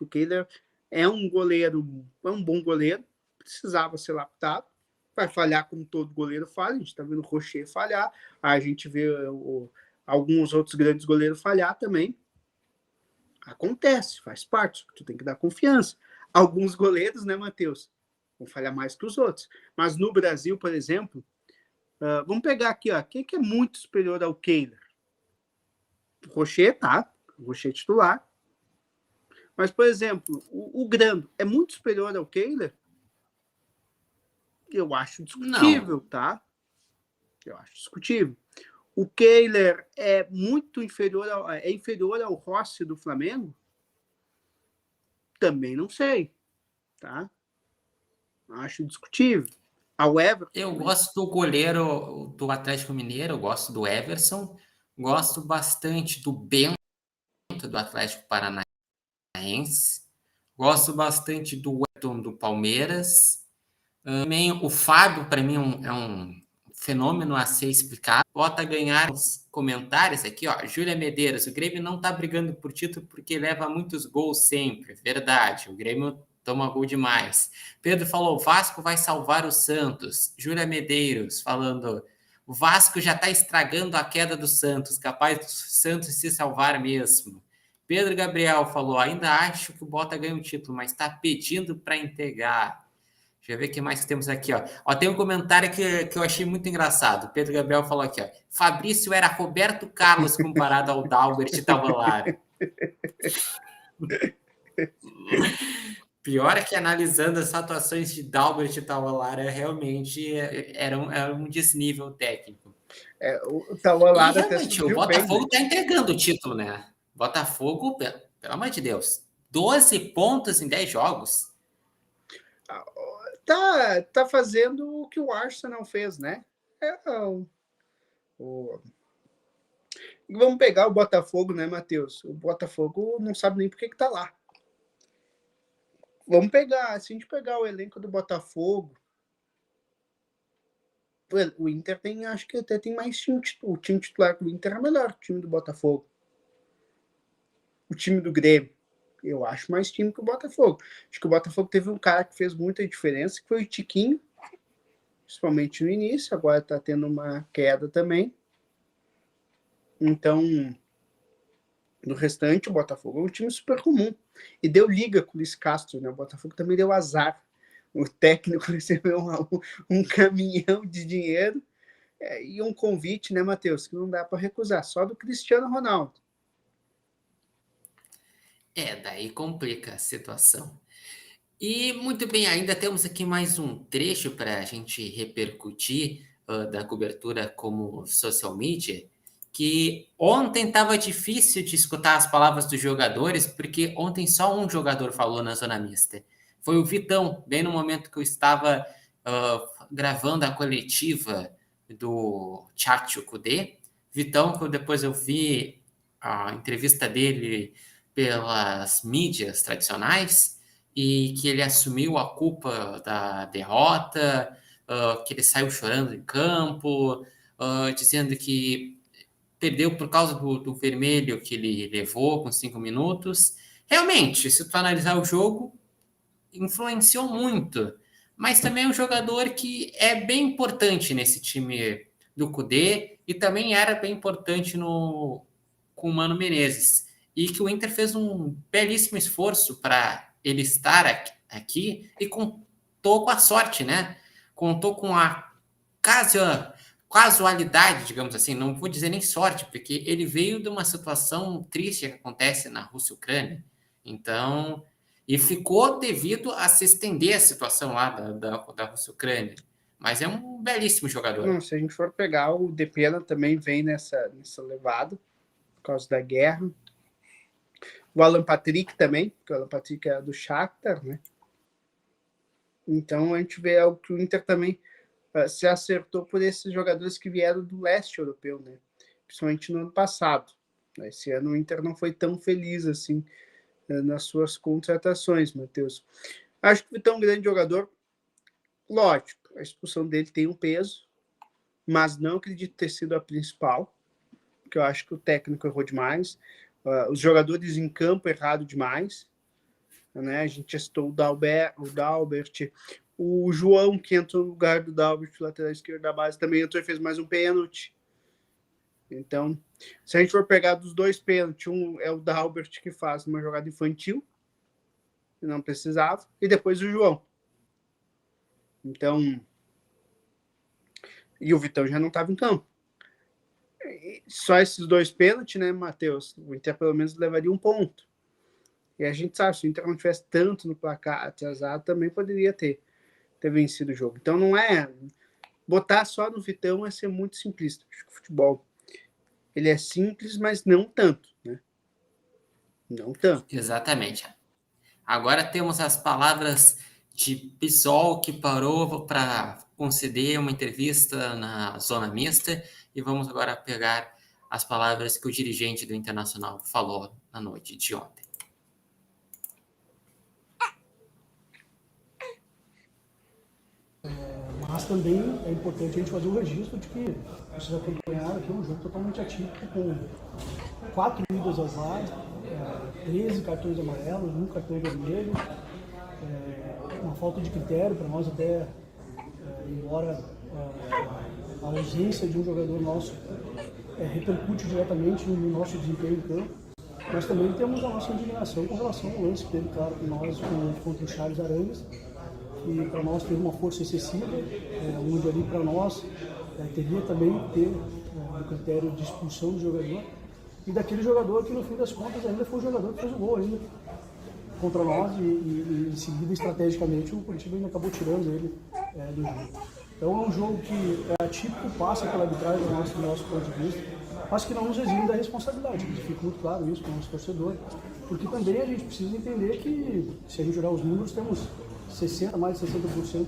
o Kehler é um bom goleiro, precisava ser lapidado. Vai falhar como todo goleiro falha, a gente está vendo o Rocher falhar, a gente vê alguns outros grandes goleiros falhar também. Acontece, faz parte, tu tem que dar confiança. Alguns goleiros, né, Matheus, vão falhar mais que os outros. Mas no Brasil, por exemplo, vamos pegar aqui, ó, quem que é muito superior ao Kehler? O Rocher, tá? O Rocher titular. Mas, por exemplo, o Grando é muito superior ao Kehler? Eu acho discutível, tá? Eu acho discutível. O Kehler é muito inferior ao Rossi do Flamengo? Também não sei, tá? Acho discutível. Ao Everton.
Eu gosto do goleiro do Atlético Mineiro, eu gosto do Everson, gosto bastante do Bento do Atlético Paranaense, gosto bastante do Wellington do Palmeiras. Também o Fábio, para mim, é um fenômeno a ser explicado. Bota a ganhar os comentários aqui, ó. Júlia Medeiros, o Grêmio não tá brigando por título porque leva muitos gols sempre. Verdade, o Grêmio toma gol demais. Pedro falou, o Vasco vai salvar o Santos. Júlia Medeiros falando, o Vasco já tá estragando a queda do Santos, capaz do Santos se salvar mesmo. Pedro Gabriel falou, ainda acho que o Bota ganha um título, mas tá pedindo para entregar. Deixa eu ver o que mais temos aqui, ó. Tem um comentário que eu achei muito engraçado. Pedro Gabriel falou aqui, ó. Fabrício era Roberto Carlos comparado ao Dalbert Tavalara. Pior é que analisando as atuações de Dalbert Tavalara, realmente era um desnível técnico.
O Tavalara
realmente, o Botafogo está entregando o título, né? Botafogo, pelo amor de Deus, 12 pontos em 10 jogos.
Tá fazendo o que o Arsenal fez, né? Vamos pegar o Botafogo, né, Matheus? O Botafogo não sabe nem por que tá lá. Vamos pegar, se a gente pegar o elenco do Botafogo, o Inter tem, acho que até tem mais time. O time titular do Inter é melhor que o time do Botafogo. O time do Grêmio, eu acho mais time que o Botafogo. Acho que o Botafogo teve um cara que fez muita diferença, que foi o Tiquinho, principalmente no início, agora tá tendo uma queda também. Então, no restante, o Botafogo é um time super comum. E deu liga com o Luiz Castro, né? O Botafogo também deu azar. O técnico recebeu um caminhão de dinheiro e um convite, né, Matheus, que não dá para recusar, só do Cristiano Ronaldo.
Daí complica a situação. E muito bem, ainda temos aqui mais um trecho para a gente repercutir da cobertura como social media, que ontem estava difícil de escutar as palavras dos jogadores, porque ontem só um jogador falou na zona mista. Foi o Vitão, bem no momento que eu estava gravando a coletiva do Tchatcho Kudê. Vitão, que depois eu vi a entrevista dele pelas mídias tradicionais, e que ele assumiu a culpa da derrota, que ele saiu chorando em campo, dizendo que perdeu por causa do vermelho que ele levou com 5 minutos. Realmente, se tu analisar o jogo, influenciou muito, mas também é um jogador que é bem importante nesse time do Kudê e também era bem importante com o Mano Menezes. E que o Inter fez um belíssimo esforço para ele estar aqui e contou com a sorte, né? Contou com a casualidade, digamos assim, não vou dizer nem sorte, porque ele veio de uma situação triste que acontece na Rússia e Ucrânia. Então, e ficou devido a se estender a situação lá da Rússia-Ucrânia. Mas é um belíssimo jogador.
Não, se a gente for pegar, o Depena também vem nessa levada, por causa da guerra. O Alan Patrick também, porque o Alan Patrick é do Shakhtar, né? Então a gente vê algo que o Inter também se acertou por esses jogadores que vieram do leste europeu, né? Principalmente no ano passado. Esse ano o Inter não foi tão feliz assim nas suas contratações, Matheus. Acho que o Vitão é um grande jogador. Lógico, a expulsão dele tem um peso, mas não acredito ter sido a principal, porque eu acho que o técnico errou demais. Os jogadores em campo erraram demais. Né? A gente testou o Dalbert, o João, que entrou no lugar do Dalbert, lateral esquerdo da base, também entrou e fez mais um pênalti. Então, se a gente for pegar dos dois pênaltis, um é o Dalbert que faz uma jogada infantil, que não precisava, e depois o João. Então, e o Vitão já não estava em campo. Só esses dois pênaltis, né, Matheus? O Inter pelo menos levaria um ponto. E a gente sabe, se o Inter não tivesse tanto no placar atrasado, também poderia ter vencido o jogo. Então não é... Botar só no Vitão é ser muito simplista. Acho que o futebol, ele é simples, mas não tanto, né? Não tanto.
Exatamente. Agora temos as palavras de Pizol, que parou para conceder uma entrevista na zona mista, e vamos agora pegar as palavras que o dirigente do Internacional falou na noite de ontem.
Mas também é importante a gente fazer um registro de que vocês acompanharam aqui um jogo totalmente atípico, com 4 idas ao VAR, 13 cartões amarelos, 1 cartão vermelho, uma falta de critério para nós até, embora a ausência de um jogador nosso repercute diretamente no nosso desempenho em campo, nós também temos a nossa indignação com relação ao lance que teve, claro, com nós contra o Charles Arangues, que para nós teve uma força excessiva, onde ali para nós teria também que ter um critério de expulsão do jogador, e daquele jogador que no fim das contas ainda foi o jogador que fez o gol ainda contra nós, e em seguida estrategicamente o Curitiba ainda acabou tirando ele do jogo. Então é um jogo que é atípico, passa pela arbitragem do nosso ponto de vista, mas que não nos exime da responsabilidade, fica muito claro isso para o nosso torcedor, porque também a gente precisa entender que, se a gente olhar os números, temos mais de 60%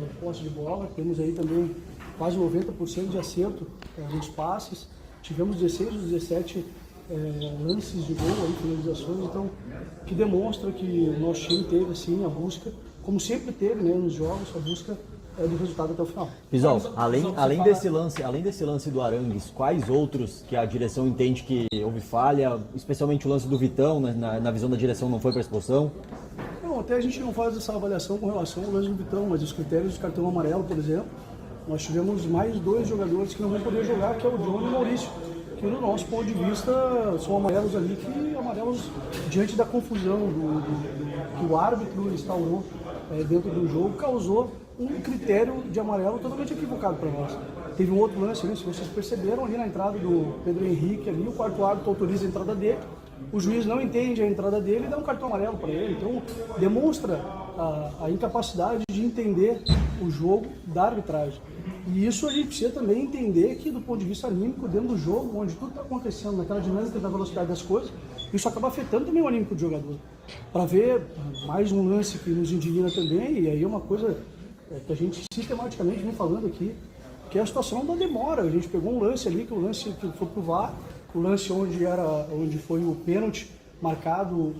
de posse de bola, temos aí também quase 90% de acerto nos passes, tivemos 16 dos 17 lances de gol, aí, finalizações, então, que demonstra que o nosso time teve assim, a busca, como sempre teve, né, nos jogos, a busca do resultado até o final.
Pizol, além desse lance do Arangues, quais outros que a direção entende que houve falha, especialmente o lance do Vitão, né, na visão da direção não foi para expulsão?
Não, até a gente não faz essa avaliação com relação ao lance do Vitão, mas os critérios de cartão amarelo, por exemplo, nós tivemos mais 2 jogadores que não vão poder jogar, que é o Johnny e o Maurício, que no nosso ponto de vista são amarelos ali, que amarelos diante da confusão que o árbitro instaurou dentro do jogo, causou um critério de amarelo totalmente equivocado para nós. Teve um outro lance, né, se vocês perceberam, ali na entrada do Pedro Henrique, ali, o quarto árbitro autoriza a entrada dele, o juiz não entende a entrada dele e dá um cartão amarelo para ele. Então, demonstra a incapacidade de entender o jogo da arbitragem. E isso a gente precisa também entender que, do ponto de vista anímico, dentro do jogo, onde tudo está acontecendo, naquela dinâmica da velocidade das coisas, isso acaba afetando também o anímico do jogador. Para ver mais um lance que nos indigna também, e aí é uma coisa que a gente sistematicamente vem falando aqui, que é a situação da demora. A gente pegou um lance ali, que o lance que foi pro VAR, o lance onde foi o pênalti marcado,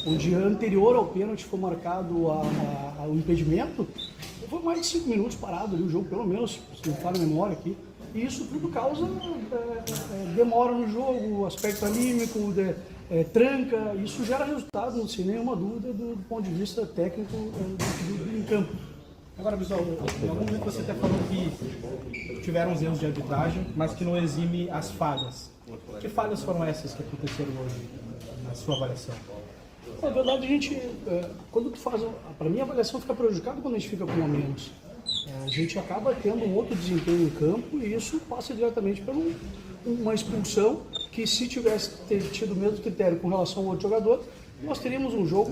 onde anterior ao pênalti foi marcado o impedimento, foi mais de 5 minutos parado ali o jogo, pelo menos, se não falha a memória aqui. E isso tudo causa demora no jogo, aspecto anímico, tranca, isso gera resultado, sem nenhuma dúvida, do ponto de vista técnico em campo.
Agora, pessoal, em algum momento você até falou que tiveram os erros de arbitragem, mas que não exime as falhas. Que falhas foram essas que aconteceram hoje, na sua avaliação?
Na verdade, a gente, quando tu faz, para mim a avaliação fica prejudicada quando a gente fica com um a menos. A gente acaba tendo um outro desempenho em campo e isso passa diretamente por uma expulsão que se tivesse tido o mesmo critério com relação ao outro jogador, nós teríamos um jogo,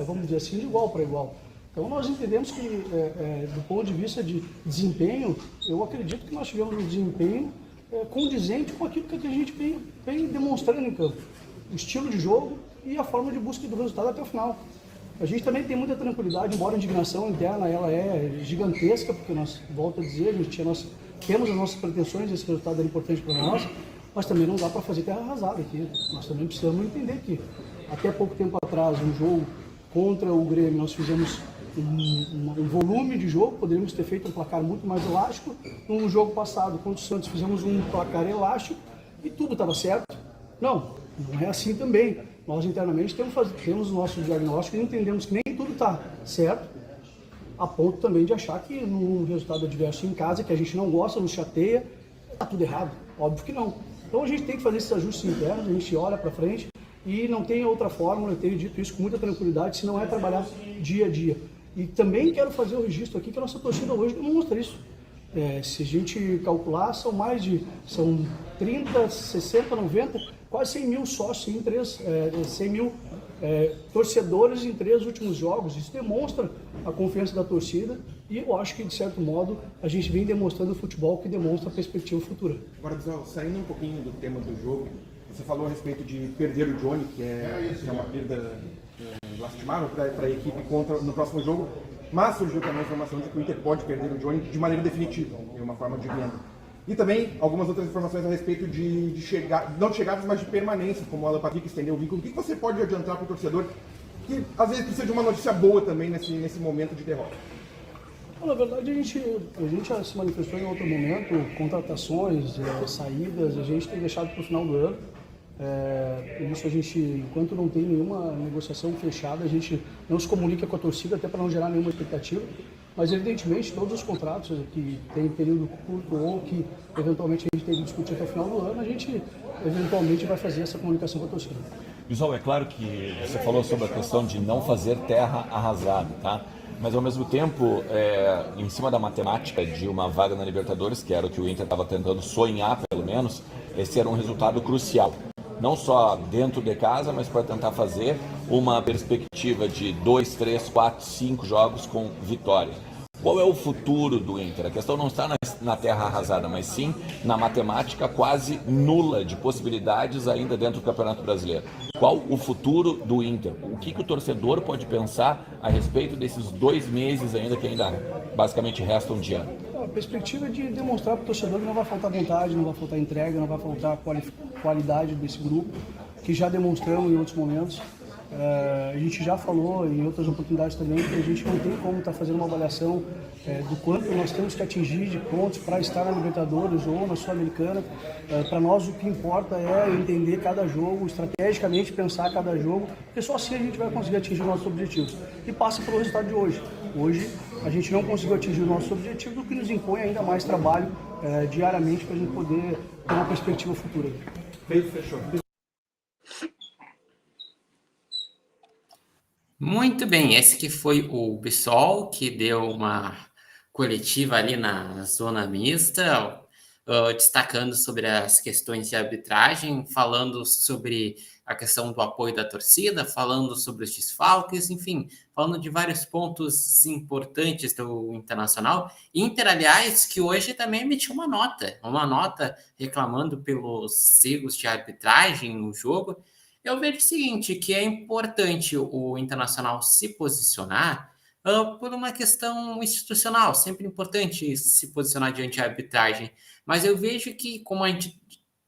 vamos dizer assim, de igual para igual. Então nós entendemos que, do ponto de vista de desempenho, eu acredito que nós tivemos um desempenho condizente com aquilo que a gente vem demonstrando em campo. O estilo de jogo e a forma de busca do resultado até o final. A gente também tem muita tranquilidade, embora a indignação interna ela é gigantesca, porque nós, volto a dizer, nós temos as nossas pretensões, esse resultado é importante para nós, mas também não dá para fazer terra arrasada aqui. Nós também precisamos entender que até pouco tempo atrás, um jogo contra o Grêmio, nós fizemos um volume de jogo, poderíamos ter feito um placar muito mais elástico. No jogo passado, contra o Santos, fizemos um placar elástico e tudo estava certo. Não é assim também. Nós internamente temos o nosso diagnóstico e entendemos que nem tudo está certo, a ponto também de achar que num resultado adverso em casa, que a gente não gosta, nos chateia, está tudo errado. Óbvio que não. Então a gente tem que fazer esses ajustes internos, a gente olha para frente e não tem outra fórmula, eu tenho dito isso com muita tranquilidade, se não é trabalhar dia a dia. E também quero fazer o registro aqui que a nossa torcida hoje demonstra isso. Se a gente calcular, são 30, 60, 90, quase 100 mil sócios em 100 mil torcedores em 3 últimos jogos. Isso demonstra a confiança da torcida e eu acho que, de certo modo, a gente vem demonstrando o futebol que demonstra a perspectiva futura.
Agora, Bisol, saindo um pouquinho do tema do jogo, você falou a respeito de perder o Johnny, que é uma perda lastimável para a equipe no próximo jogo, mas surgiu também a informação de que o Inter pode perder o Johnny de maneira definitiva, de uma forma de venda. E também algumas outras informações a respeito de não de chegadas, mas de permanência, como o Alan Patrick estendeu o vínculo. O que você pode adiantar para o torcedor que às vezes precisa de uma notícia boa também nesse momento de derrota?
Na verdade, a gente já se manifestou em outro momento, contratações, saídas, a gente tem deixado para o final do ano. Isso a gente, enquanto não tem nenhuma negociação fechada, a gente não se comunica com a torcida, até para não gerar nenhuma expectativa. Mas, evidentemente, todos os contratos que tem período curto ou que, eventualmente, a gente tem que discutir até o final do ano, a gente, eventualmente, vai fazer essa comunicação com a torcida.
Bisol, é claro que você falou sobre a questão de não fazer terra arrasada, tá? Mas, ao mesmo tempo, em cima da matemática de uma vaga na Libertadores, que era o que o Inter estava tentando sonhar, pelo menos, esse era um resultado crucial. Não só dentro de casa, mas para tentar fazer uma perspectiva de 2, 3, 4, 5 jogos com vitória. Qual é o futuro do Inter? A questão não está na terra arrasada, mas sim na matemática quase nula de possibilidades ainda dentro do Campeonato Brasileiro. Qual o futuro do Inter? O que o torcedor pode pensar a respeito desses 2 meses ainda que ainda basicamente restam de ano?
A perspectiva é de demonstrar para o torcedor que não vai faltar vontade, não vai faltar entrega, não vai faltar qualidade desse grupo, que já demonstramos em outros momentos. A gente já falou em outras oportunidades também que a gente não tem como estar fazendo uma avaliação do quanto nós temos que atingir de pontos para estar na Libertadores ou na Sul-Americana. Para nós o que importa é entender cada jogo, estrategicamente pensar cada jogo, porque só assim a gente vai conseguir atingir nossos objetivos. E passa pelo resultado de hoje. Hoje a gente não conseguiu atingir o nosso objetivo, o que nos impõe ainda mais trabalho diariamente para a gente poder ter uma perspectiva futura.
Fechou.
Muito bem, esse que foi o Bissol, que deu uma coletiva ali na zona mista, destacando sobre as questões de arbitragem, falando sobre a questão do apoio da torcida, falando sobre os desfalques, enfim, falando de vários pontos importantes do Internacional. Inter, aliás, que hoje também emitiu uma nota reclamando pelos erros de arbitragem no jogo. Eu vejo o seguinte, que é importante o Internacional se posicionar por uma questão institucional, sempre importante se posicionar diante da arbitragem, mas eu vejo que, como a gente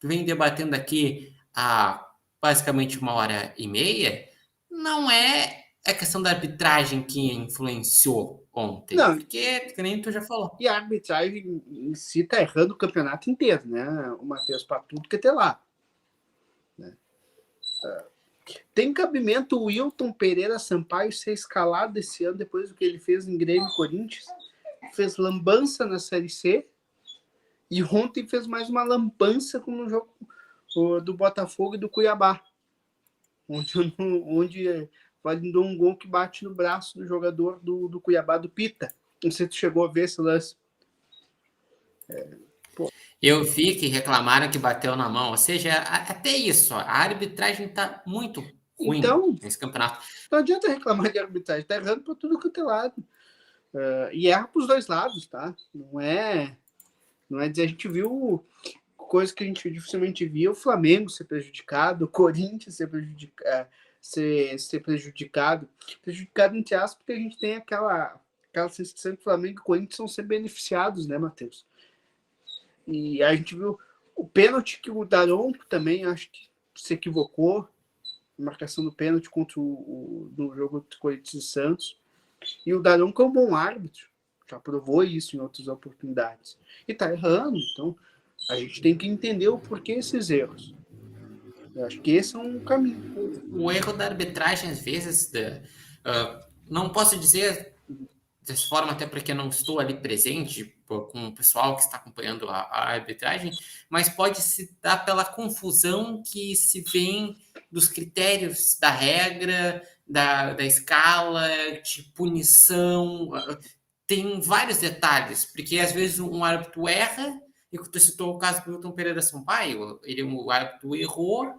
vem debatendo aqui há basicamente 1h30, não é a questão da arbitragem que influenciou ontem,
Não.
porque, que nem tu já falou.
E a arbitragem em si está errando o campeonato inteiro, né? O Matheus, para tudo que até lá. Tem cabimento o Wilton Pereira Sampaio ser escalado esse ano depois do que ele fez em Grêmio e Corinthians? Fez lambança na Série C e ontem fez mais uma lambança como no jogo do Botafogo e do Cuiabá, onde validou um gol que bate no braço do jogador do Cuiabá, do Pita. Não sei se tu chegou a ver esse lance.
Eu vi que reclamaram que bateu na mão, ou seja, até isso, ó, a arbitragem tá muito ruim
Então,
nesse campeonato.
não adianta reclamar de arbitragem, tá errando para tudo quanto é lado. E erra para os dois lados, tá? Não é dizer, a gente viu coisa que a gente dificilmente via, o Flamengo ser prejudicado, o Corinthians ser prejudicado entre aspas, porque a gente tem aquela sensação que o Flamengo e o Corinthians são sempre beneficiados, né, Matheus? E a gente viu o pênalti que o Daronco também, acho que se equivocou, marcação do pênalti contra no jogo do Corinthians e Santos. E o Daronco é um bom árbitro, já provou isso em outras oportunidades. E tá errando, então a gente tem que entender o porquê esses erros. Eu acho que esse é um caminho.
O erro da arbitragem, às vezes, não posso dizer dessa forma, até porque não estou ali presente com o pessoal que está acompanhando a arbitragem, mas pode se dar pela confusão que se vem dos critérios da regra, da escala, de punição. Tem vários detalhes, porque às vezes um árbitro erra, e tu citou o caso do Wilton Pereira Sampaio, o árbitro errou,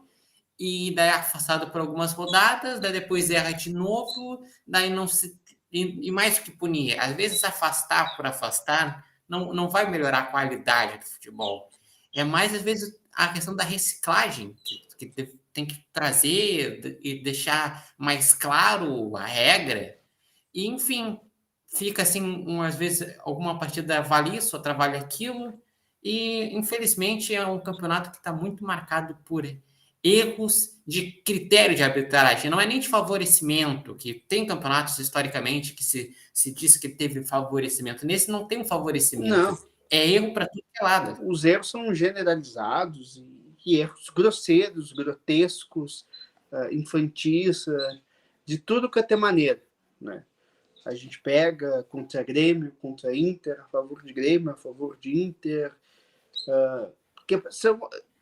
e daí é afastado por algumas rodadas, daí depois erra de novo, daí não se... E mais do que punir, às vezes afastar por afastar não vai melhorar a qualidade do futebol. É mais, às vezes, a questão da reciclagem, que tem que trazer e deixar mais claro a regra. E, enfim, fica assim, às vezes, alguma partida vale isso, outra vale aquilo. E, infelizmente, é um campeonato que está muito marcado por erros de critério de arbitragem, não é nem de favorecimento, que tem campeonatos historicamente que se diz que teve favorecimento. Nesse não tem um favorecimento.
Não.
É erro para tudo que é lado.
Os erros são generalizados e erros grosseiros, grotescos, infantis, de tudo que é maneira, né? A gente pega contra Grêmio, contra Inter, a favor de Grêmio, a favor de Inter. Porque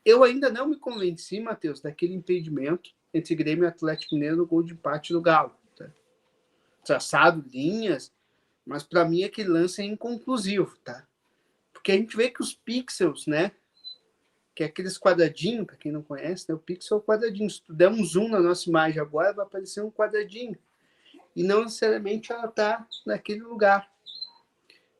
eu ainda não me convenci, Matheus, daquele impedimento entre Grêmio e Atlético Mineiro no gol de empate do Galo. Tá? Traçado linhas, mas para mim aquele lance é inconclusivo, tá? Porque a gente vê que os pixels, né? Que é aqueles quadradinhos, para quem não conhece, né? O pixel é o quadradinho. Se tu der um zoom na nossa imagem agora, vai aparecer um quadradinho. E não necessariamente ela está naquele lugar.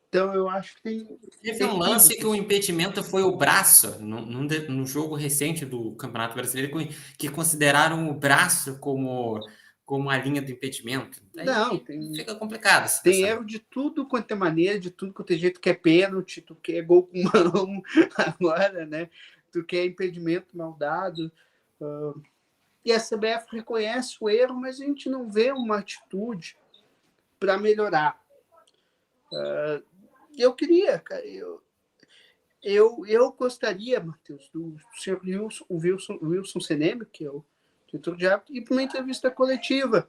Então, eu acho que tem...
Teve um lance que o impedimento foi o braço, no jogo recente do Campeonato Brasileiro, que consideraram o braço como a linha do impedimento.
Não,
fica complicado.
Tem erro de tudo quanto é maneira, de tudo quanto é jeito, que é pênalti, tu quer gol com mão agora, né? Tu quer impedimento mal dado. E a CBF reconhece o erro, mas a gente não vê uma atitude para melhorar. Eu queria, cara, eu gostaria, Matheus, do senhor Wilson Seneme, que é o diretor de árbitro, ir para uma entrevista coletiva,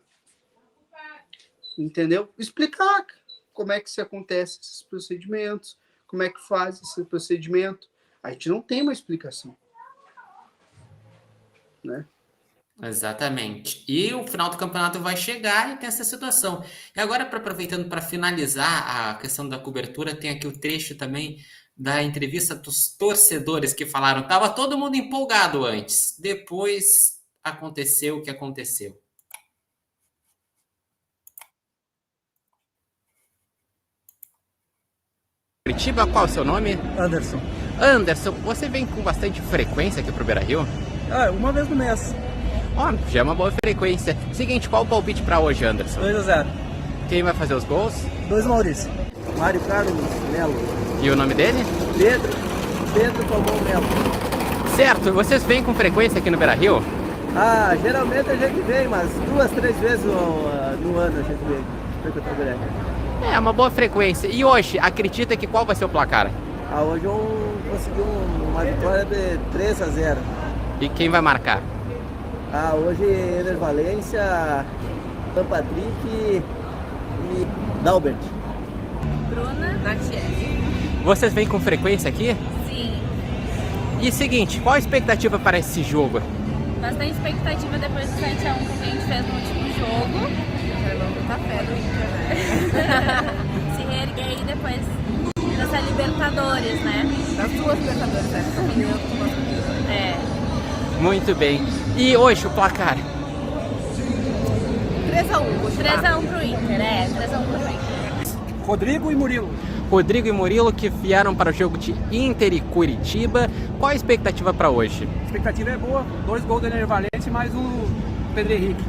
entendeu? Explicar como é que se acontece esses procedimentos, como é que faz esse procedimento. A gente não tem uma explicação, né?
Exatamente. E o final do campeonato vai chegar e tem essa situação. E agora, aproveitando para finalizar a questão da cobertura, tem aqui o trecho também da entrevista dos torcedores que falaram. Estava todo mundo empolgado antes. Depois aconteceu o que aconteceu. Curitiba, qual é o seu nome?
Anderson.
Anderson, você vem com bastante frequência aqui pro Beira-Rio?
Uma vez no mês.
Já é uma boa frequência. Seguinte, qual o palpite para hoje, Anderson?
2-0.
Quem vai fazer os gols?
2 Maurício. Mário Carlos Melo.
E o nome dele?
Pedro Palmão Melo.
Certo, vocês vêm com frequência aqui no Beira-Rio?
Geralmente a gente vem, mas 2, 3 vezes no ano a gente vem.
É uma boa frequência. E hoje, acredita que qual vai ser o placar?
Hoje eu consegui uma vitória de 3-0.
E quem vai marcar?
Hoje Ener Valência, Patrick e Dalbert.
Bruna Natiele.
Vocês vêm com frequência aqui?
Sim.
E seguinte, qual a expectativa para esse jogo?
Bastante expectativa depois do 7-1 que a gente fez no último jogo. Já vamos botar fé no Inter, né? Se reerguer e depois nessa Libertadores, né?
As duas Libertadores, né?
Muito bem. E hoje o placar?
3x1 pro Inter, 3x1 pro Inter.
Rodrigo e Murilo.
Rodrigo e Murilo que vieram para o jogo de Inter e Curitiba. Qual a expectativa para hoje?
A expectativa é boa, 2 gols do Ener Valencia e mais um Pedro Henrique.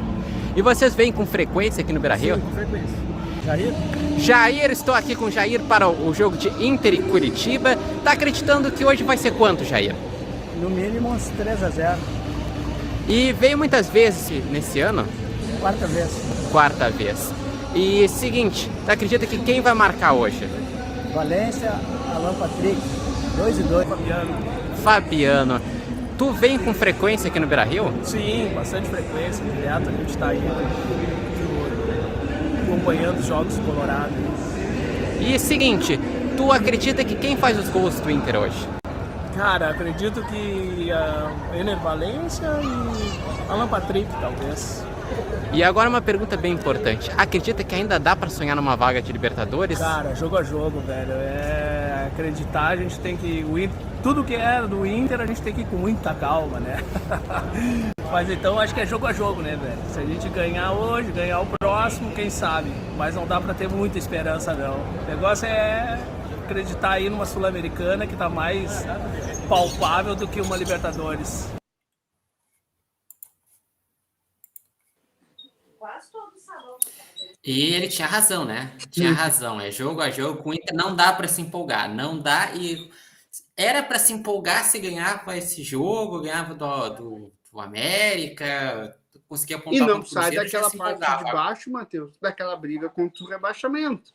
E vocês vêm com frequência aqui no Beira-Rio?
Sim, com frequência. Jair?
Jair, estou aqui com o Jair para o jogo de Inter e Curitiba. Tá acreditando que hoje vai ser quanto, Jair?
No mínimo uns 3x0.
E veio muitas vezes nesse ano?
4ª vez.
4ª vez. E seguinte, tu acredita que quem vai marcar hoje?
Valência, Alan Patrick, 2-2.
Fabiano. Tu vem com frequência aqui no Beira-Rio?
Sim, bastante frequência, direto, a gente está aí acompanhando os jogos do Colorado.
E seguinte, tu acredita que quem faz os gols do Inter hoje?
Cara, acredito que Ener Valencia e Alan Patrick, talvez.
E agora uma pergunta bem importante. Acredita que ainda dá para sonhar numa vaga de Libertadores?
Cara, jogo a jogo, velho. Acreditar, a gente tem que... Tudo que é do Inter, a gente tem que ir com muita calma, né? Mas então, acho que é jogo a jogo, né, velho? Se a gente ganhar hoje, ganhar o próximo, quem sabe? Mas não dá para ter muita esperança, não. O negócio é acreditar aí numa Sul-Americana que tá mais palpável do que uma Libertadores.
E ele tinha razão, né? Tinha razão. É jogo a jogo. Com o Inter não dá para se empolgar. Não dá. E era para se empolgar se ganhava esse jogo, ganhava do América, conseguia apontar.
E não sai daquela parte de baixo, Matheus, daquela briga contra o rebaixamento.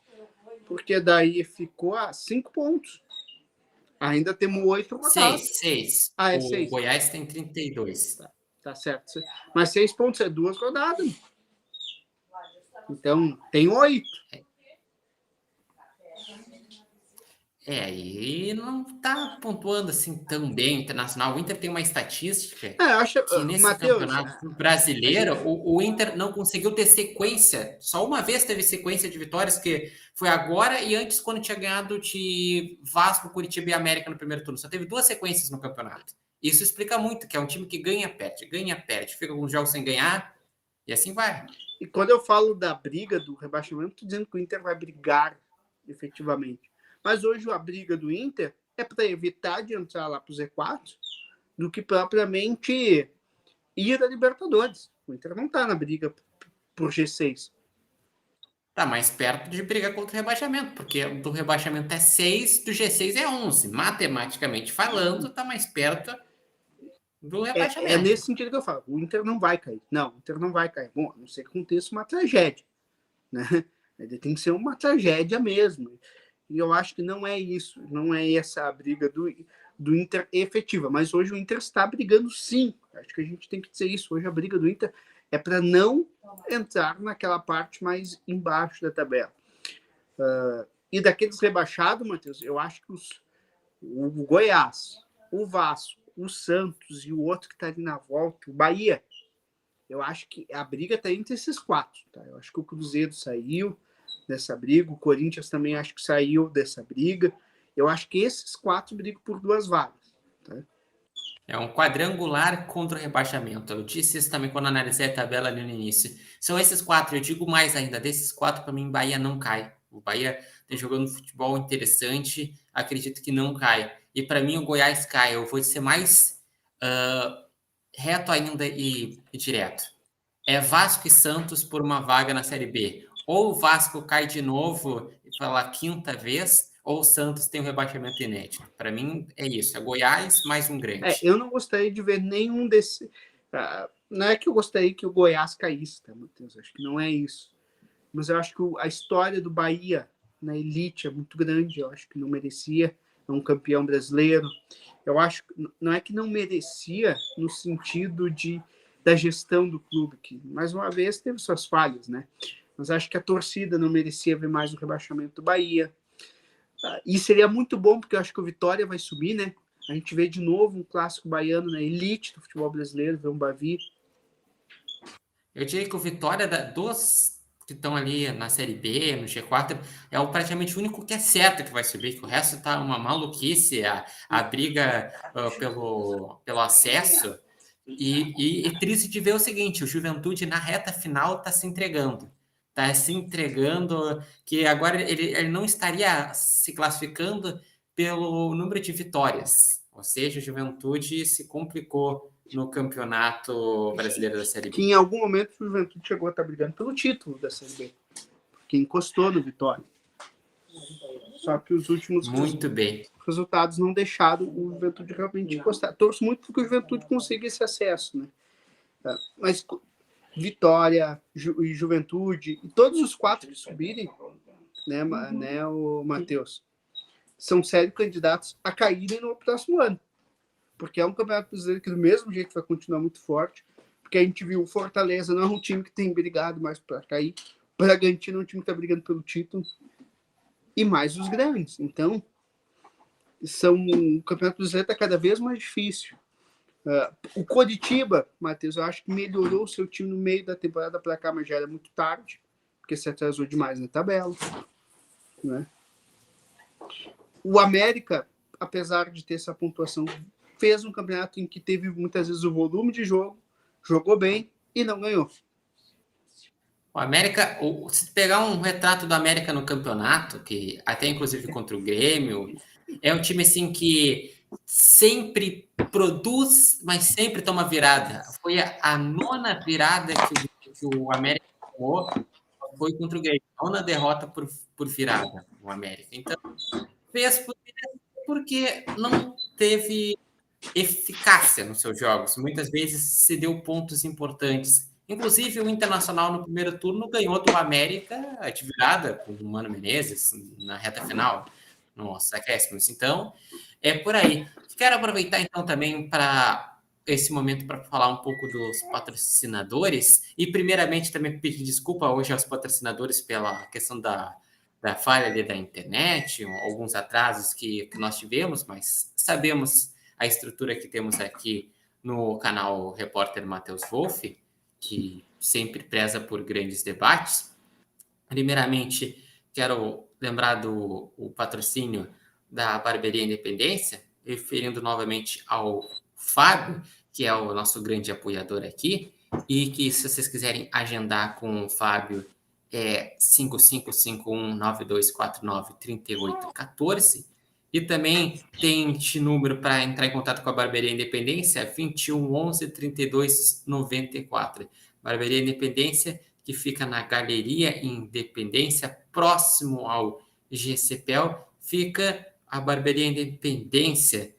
Porque daí ficou a 5 pontos. Ainda temos 8 rodadas.
6.
Ah, é
o
6.
Goiás tem 32.
Tá certo. Mas 6 pontos é 2 rodadas. Então, tem 8.
E não tá pontuando assim tão bem o Internacional. O Inter tem uma estatística
que
nesse
Mateus,
campeonato brasileiro, o Inter não conseguiu ter sequência. Só uma vez teve sequência de vitórias, que foi agora e antes, quando tinha ganhado de Vasco, Curitiba e América no primeiro turno. Só teve 2 sequências no campeonato. Isso explica muito, que é um time que ganha, perde. Fica alguns jogos sem ganhar e assim vai.
E quando eu falo da briga do rebaixamento, estou dizendo que o Inter vai brigar efetivamente. Mas hoje a briga do Inter é para evitar de entrar lá para o Z4 do que propriamente ir a Libertadores. O Inter não está na briga por G6.
Tá mais perto de brigar contra o rebaixamento, porque do rebaixamento é 6, do G6 é 11. Matematicamente falando, tá mais perto do rebaixamento.
É nesse sentido que eu falo. O Inter não vai cair. Não, o Inter não vai cair. Bom, a não ser que aconteça uma tragédia, né? Ele tem que ser uma tragédia mesmo. E eu acho que não é isso. Não é essa a briga do Inter efetiva. Mas hoje o Inter está brigando sim. Acho que a gente tem que dizer isso. Hoje a briga do Inter é para não entrar naquela parte mais embaixo da tabela. E daqueles rebaixados, Matheus, eu acho que o Goiás, o Vasco, o Santos e o outro que está ali na volta, o Bahia, eu acho que a briga está entre esses 4. Tá? Eu acho que o Cruzeiro saiu dessa briga, o Corinthians também acho que saiu dessa briga. Eu acho que esses 4 brigam por 2 vagas. Tá?
É um quadrangular contra o rebaixamento. Eu disse isso também quando analisei a tabela ali no início. São esses 4, eu digo mais ainda, desses 4, para mim, Bahia não cai. O Bahia tem jogando futebol interessante, acredito que não cai. E para mim o Goiás cai. Eu vou ser mais reto ainda e direto. É Vasco e Santos por uma vaga na Série B. Ou o Vasco cai de novo pela 5ª vez, ou o Santos tem um rebaixamento inédito. Para mim é isso. É Goiás mais um grande.
Eu não gostaria de ver nenhum desse... não é que eu gostaria que o Goiás caísse, tá, Matheus? Acho que não é isso. Mas eu acho que a história do Bahia na elite é muito grande. Eu acho que não merecia. É um campeão brasileiro. Eu acho que não é que não merecia no sentido da gestão do clube, que mais uma vez teve suas falhas, né? Mas acho que a torcida não merecia ver mais o rebaixamento do Bahia. E seria muito bom, porque eu acho que o Vitória vai subir, né? A gente vê de novo um clássico baiano na elite do futebol brasileiro, ver um Bavi.
Eu diria que o Vitória, dos que estão ali na Série B, no G4, é praticamente o único que é certo que vai subir, que o resto tá uma maluquice, a briga pelo acesso. E triste de ver o seguinte, o Juventude na reta final está se entregando. Está se entregando, que agora ele não estaria se classificando pelo número de vitórias. Ou seja, o Juventude se complicou no Campeonato Brasileiro da Série B.
Que em algum momento o Juventude chegou a estar brigando pelo título da Série B, que encostou no Vitória. Só que os últimos resultados não deixaram o Juventude realmente encostar. Torço muito porque o Juventude consiga esse acesso, né? Mas Vitória e Juventude, e todos os 4 que subirem, né, o Matheus, são sérios candidatos a caírem no próximo ano. Porque é um campeonato brasileiro que do mesmo jeito vai continuar muito forte, porque a gente viu o Fortaleza não é um time que tem brigado mais para cair, o Bragantino é um time que está brigando pelo título, e mais os grandes. Então, o campeonato brasileiro está cada vez mais difícil. O Coritiba, Matheus, eu acho que melhorou o seu time no meio da temporada para cá, mas já era muito tarde, porque se atrasou demais na tabela, né? O América, apesar de ter essa pontuação, fez um campeonato em que teve muitas vezes o volume de jogo, jogou bem e não ganhou.
O América, se pegar um retrato do América no campeonato, que até inclusive contra o Grêmio, é um time assim que sempre produz, mas sempre toma virada. Foi a 9ª virada que o América tomou, foi contra o Grêmio. A 9ª derrota por virada, o América. Então, fez porque não teve eficácia nos seus jogos. Muitas vezes se deu pontos importantes. Inclusive, o Internacional no primeiro turno ganhou do América de virada com o Mano Menezes na reta final. Nossa, acréscimos. Então, é por aí. Quero aproveitar, então, também para esse momento para falar um pouco dos patrocinadores e, primeiramente, também pedir desculpa hoje aos patrocinadores pela questão da falha ali da internet, alguns atrasos que nós tivemos, mas sabemos a estrutura que temos aqui no canal Repórter Matheus Wolff, que sempre preza por grandes debates. Primeiramente, quero lembrar do patrocínio da Barbearia Independência, referindo novamente ao Fábio, que é o nosso grande apoiador aqui, e que se vocês quiserem agendar com o Fábio, é 5551-9249-3814. E também tem este número para entrar em contato com a Barbearia Independência, 2111-3294. Barbearia Independência, que fica na Galeria Independência, próximo ao GCPEL, fica a Barbearia Independência,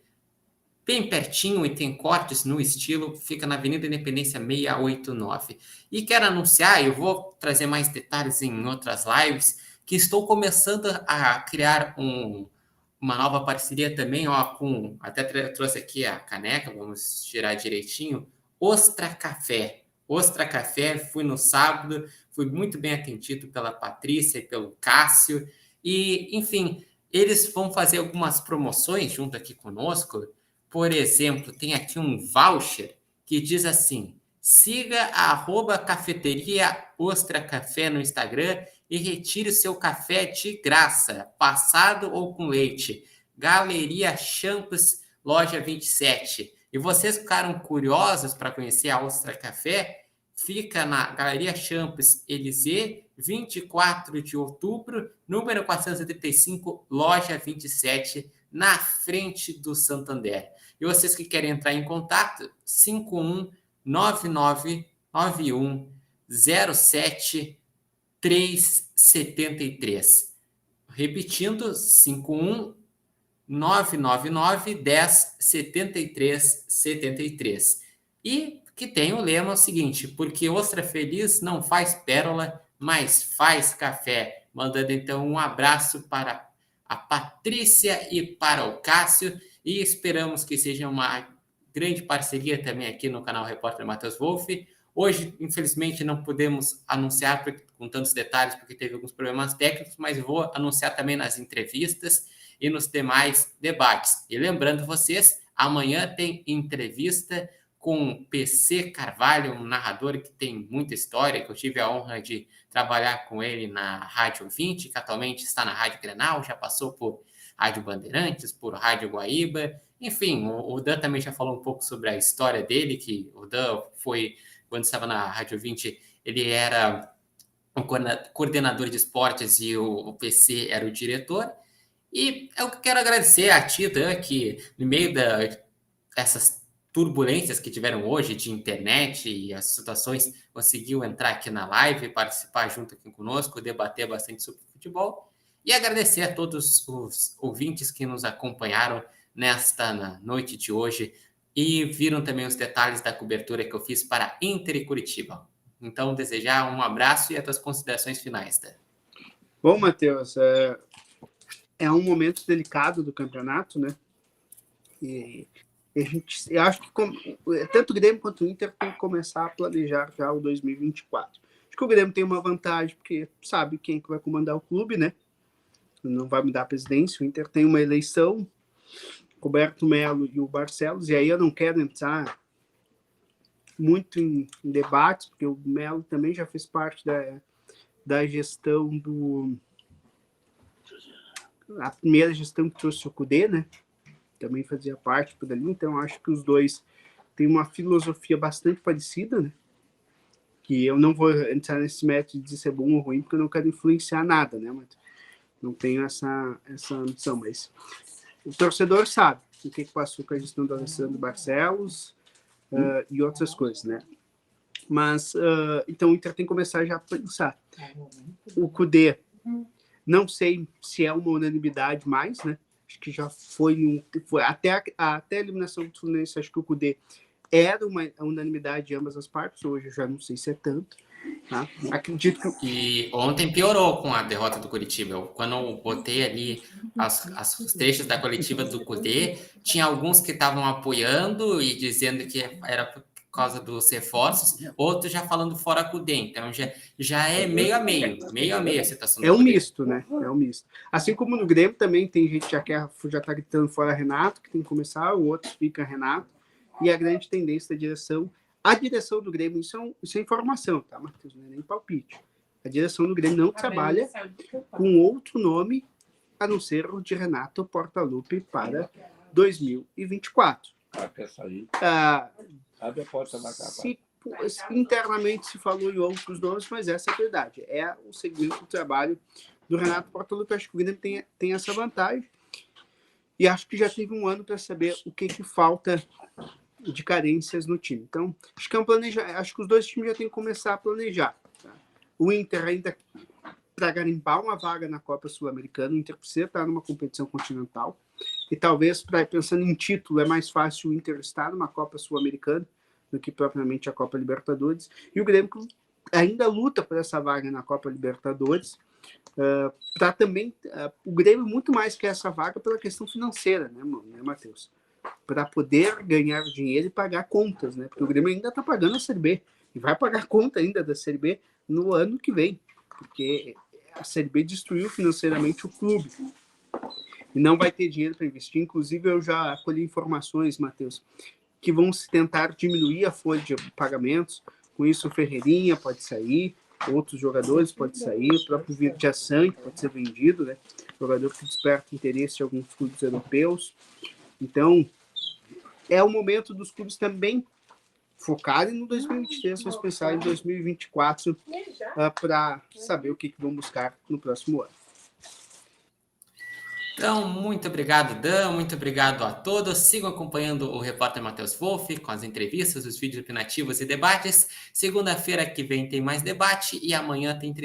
bem pertinho, e tem cortes no estilo, fica na Avenida Independência 689. E quero anunciar, eu vou trazer mais detalhes em outras lives, que estou começando a criar uma nova parceria também, até trouxe aqui a caneca, vamos tirar direitinho, Ostra Café. Ostra Café, fui no sábado, fui muito bem atendido pela Patrícia e pelo Cássio, e, enfim, eles vão fazer algumas promoções junto aqui conosco. Por exemplo, tem aqui um voucher que diz assim: siga a @cafeteria Ostra Café no Instagram e retire o seu café de graça, passado ou com leite. Galeria Champs, loja 27. E vocês ficaram curiosos para conhecer a Ostra Café? Fica na Galeria Champs Élysée, 24 de outubro, número 435, loja 27, na frente do Santander. E vocês que querem entrar em contato, 5199-07-373. Repetindo, 51-999-10-73-73. E que tem o lema o seguinte: porque ostra feliz não faz pérola, mas faz café. Mandando então um abraço para a Patrícia e para o Cássio, e esperamos que seja uma grande parceria também aqui no canal Repórter Matheus Wolff. Hoje, infelizmente, não podemos anunciar com tantos detalhes, porque teve alguns problemas técnicos, mas vou anunciar também nas entrevistas e nos demais debates. E lembrando vocês, amanhã tem entrevista com PC Carvalho, um narrador que tem muita história, que eu tive a honra de trabalhar com ele na Rádio 20, que atualmente está na Rádio Grenal, já passou por Rádio Bandeirantes, por Rádio Guaíba. Enfim, o Dan também já falou um pouco sobre a história dele, que o Dan foi, quando estava na Rádio 20, ele era um coordenador de esportes e o PC era o diretor. E eu quero agradecer a ti, Dan, que no meio dessas turbulências que tiveram hoje de internet e as situações, conseguiu entrar aqui na live, participar junto aqui conosco, debater bastante sobre futebol. E agradecer a todos os ouvintes que nos acompanharam nesta noite de hoje e viram também os detalhes da cobertura que eu fiz para Inter e Curitiba. Então, desejar um abraço e as tuas considerações finais, Dan.
Bom, Matheus, é um momento delicado do campeonato, né? E eu acho que tanto o Grêmio quanto o Inter tem que começar a planejar já o 2024. Acho que o Grêmio tem uma vantagem, porque sabe quem que vai comandar o clube, né? Não vai mudar a presidência. O Inter tem uma eleição, Roberto Melo e o Barcelos, e aí eu não quero entrar muito em debates, porque o Melo também já fez parte da gestão a primeira gestão que trouxe o Cudê, né? Também fazia parte por ali, então acho que os dois têm uma filosofia bastante parecida, né? Que eu não vou entrar nesse método de dizer se é bom ou ruim, porque eu não quero influenciar nada, né? Mas não tenho essa ambição, mas o torcedor sabe o que passou com a gestão do Alessandro Barcelos e outras coisas, né? Mas, então, o Inter tem que começar já a pensar. O Cudê, não sei se é uma unanimidade mais, né? Acho que já foi até a eliminação do Fluminense, acho que o Cudê era uma unanimidade de ambas as partes, hoje eu já não sei se é tanto. Tá? Acredito que...
E ontem piorou com a derrota do Curitiba. Quando eu botei ali os trechos da coletiva do Cudê, tinha alguns que estavam apoiando e dizendo que era por causa dos reforços, outros já falando fora Cudê. Então já é meio a meio a situação do
É um
Cudê.
misto, né? É um misto. Assim como no Grêmio também tem gente que já tá gritando fora Renato, que tem que começar, o outro fica Renato, e a grande tendência da direção. A direção do Grêmio, isso é informação, tá, Matheus? Não é nem palpite. A direção do Grêmio não trabalha com outro nome a não ser o de Renato Portaluppi para 2024.
Até sair. Abre a porta da capa.
Internamente se falou em outros nomes, mas essa é a verdade. É o segmento do trabalho do Renato Portaluppi. Acho que o Grêmio tem essa vantagem. E acho que já teve um ano para saber o que falta de carências no time. Então, acho que acho que os dois times já têm que começar a planejar. Tá? O Inter ainda, para garimpar uma vaga na Copa Sul-Americana, o Inter precisa estar numa competição continental. E talvez, pensando em título, é mais fácil o Inter estar numa Copa Sul-Americana do que propriamente a Copa Libertadores. E o Grêmio ainda luta por essa vaga na Copa Libertadores. Para também, o Grêmio muito mais que essa vaga pela questão financeira, né, Matheus? Para poder ganhar dinheiro e pagar contas, né? Porque o Grêmio ainda está pagando a Série B e vai pagar conta ainda da Série B no ano que vem, porque a Série B destruiu financeiramente o clube e não vai ter dinheiro para investir. Inclusive, eu já colhi informações, Matheus, que vão se tentar diminuir a folha de pagamentos. Com isso, o Ferreirinha pode sair, outros jogadores podem sair, o próprio Virdia Sangue pode ser vendido, né? Jogador que desperta interesse em alguns clubes europeus. Então, é o momento dos clubes também focarem no 2023, mas pensar em 2024 para saber o que vão buscar no próximo ano.
Então, muito obrigado, Dan, muito obrigado a todos. Sigam acompanhando o repórter Matheus Wolff com as entrevistas, os vídeos opinativos e debates. Segunda-feira que vem tem mais debate e amanhã tem entrevista.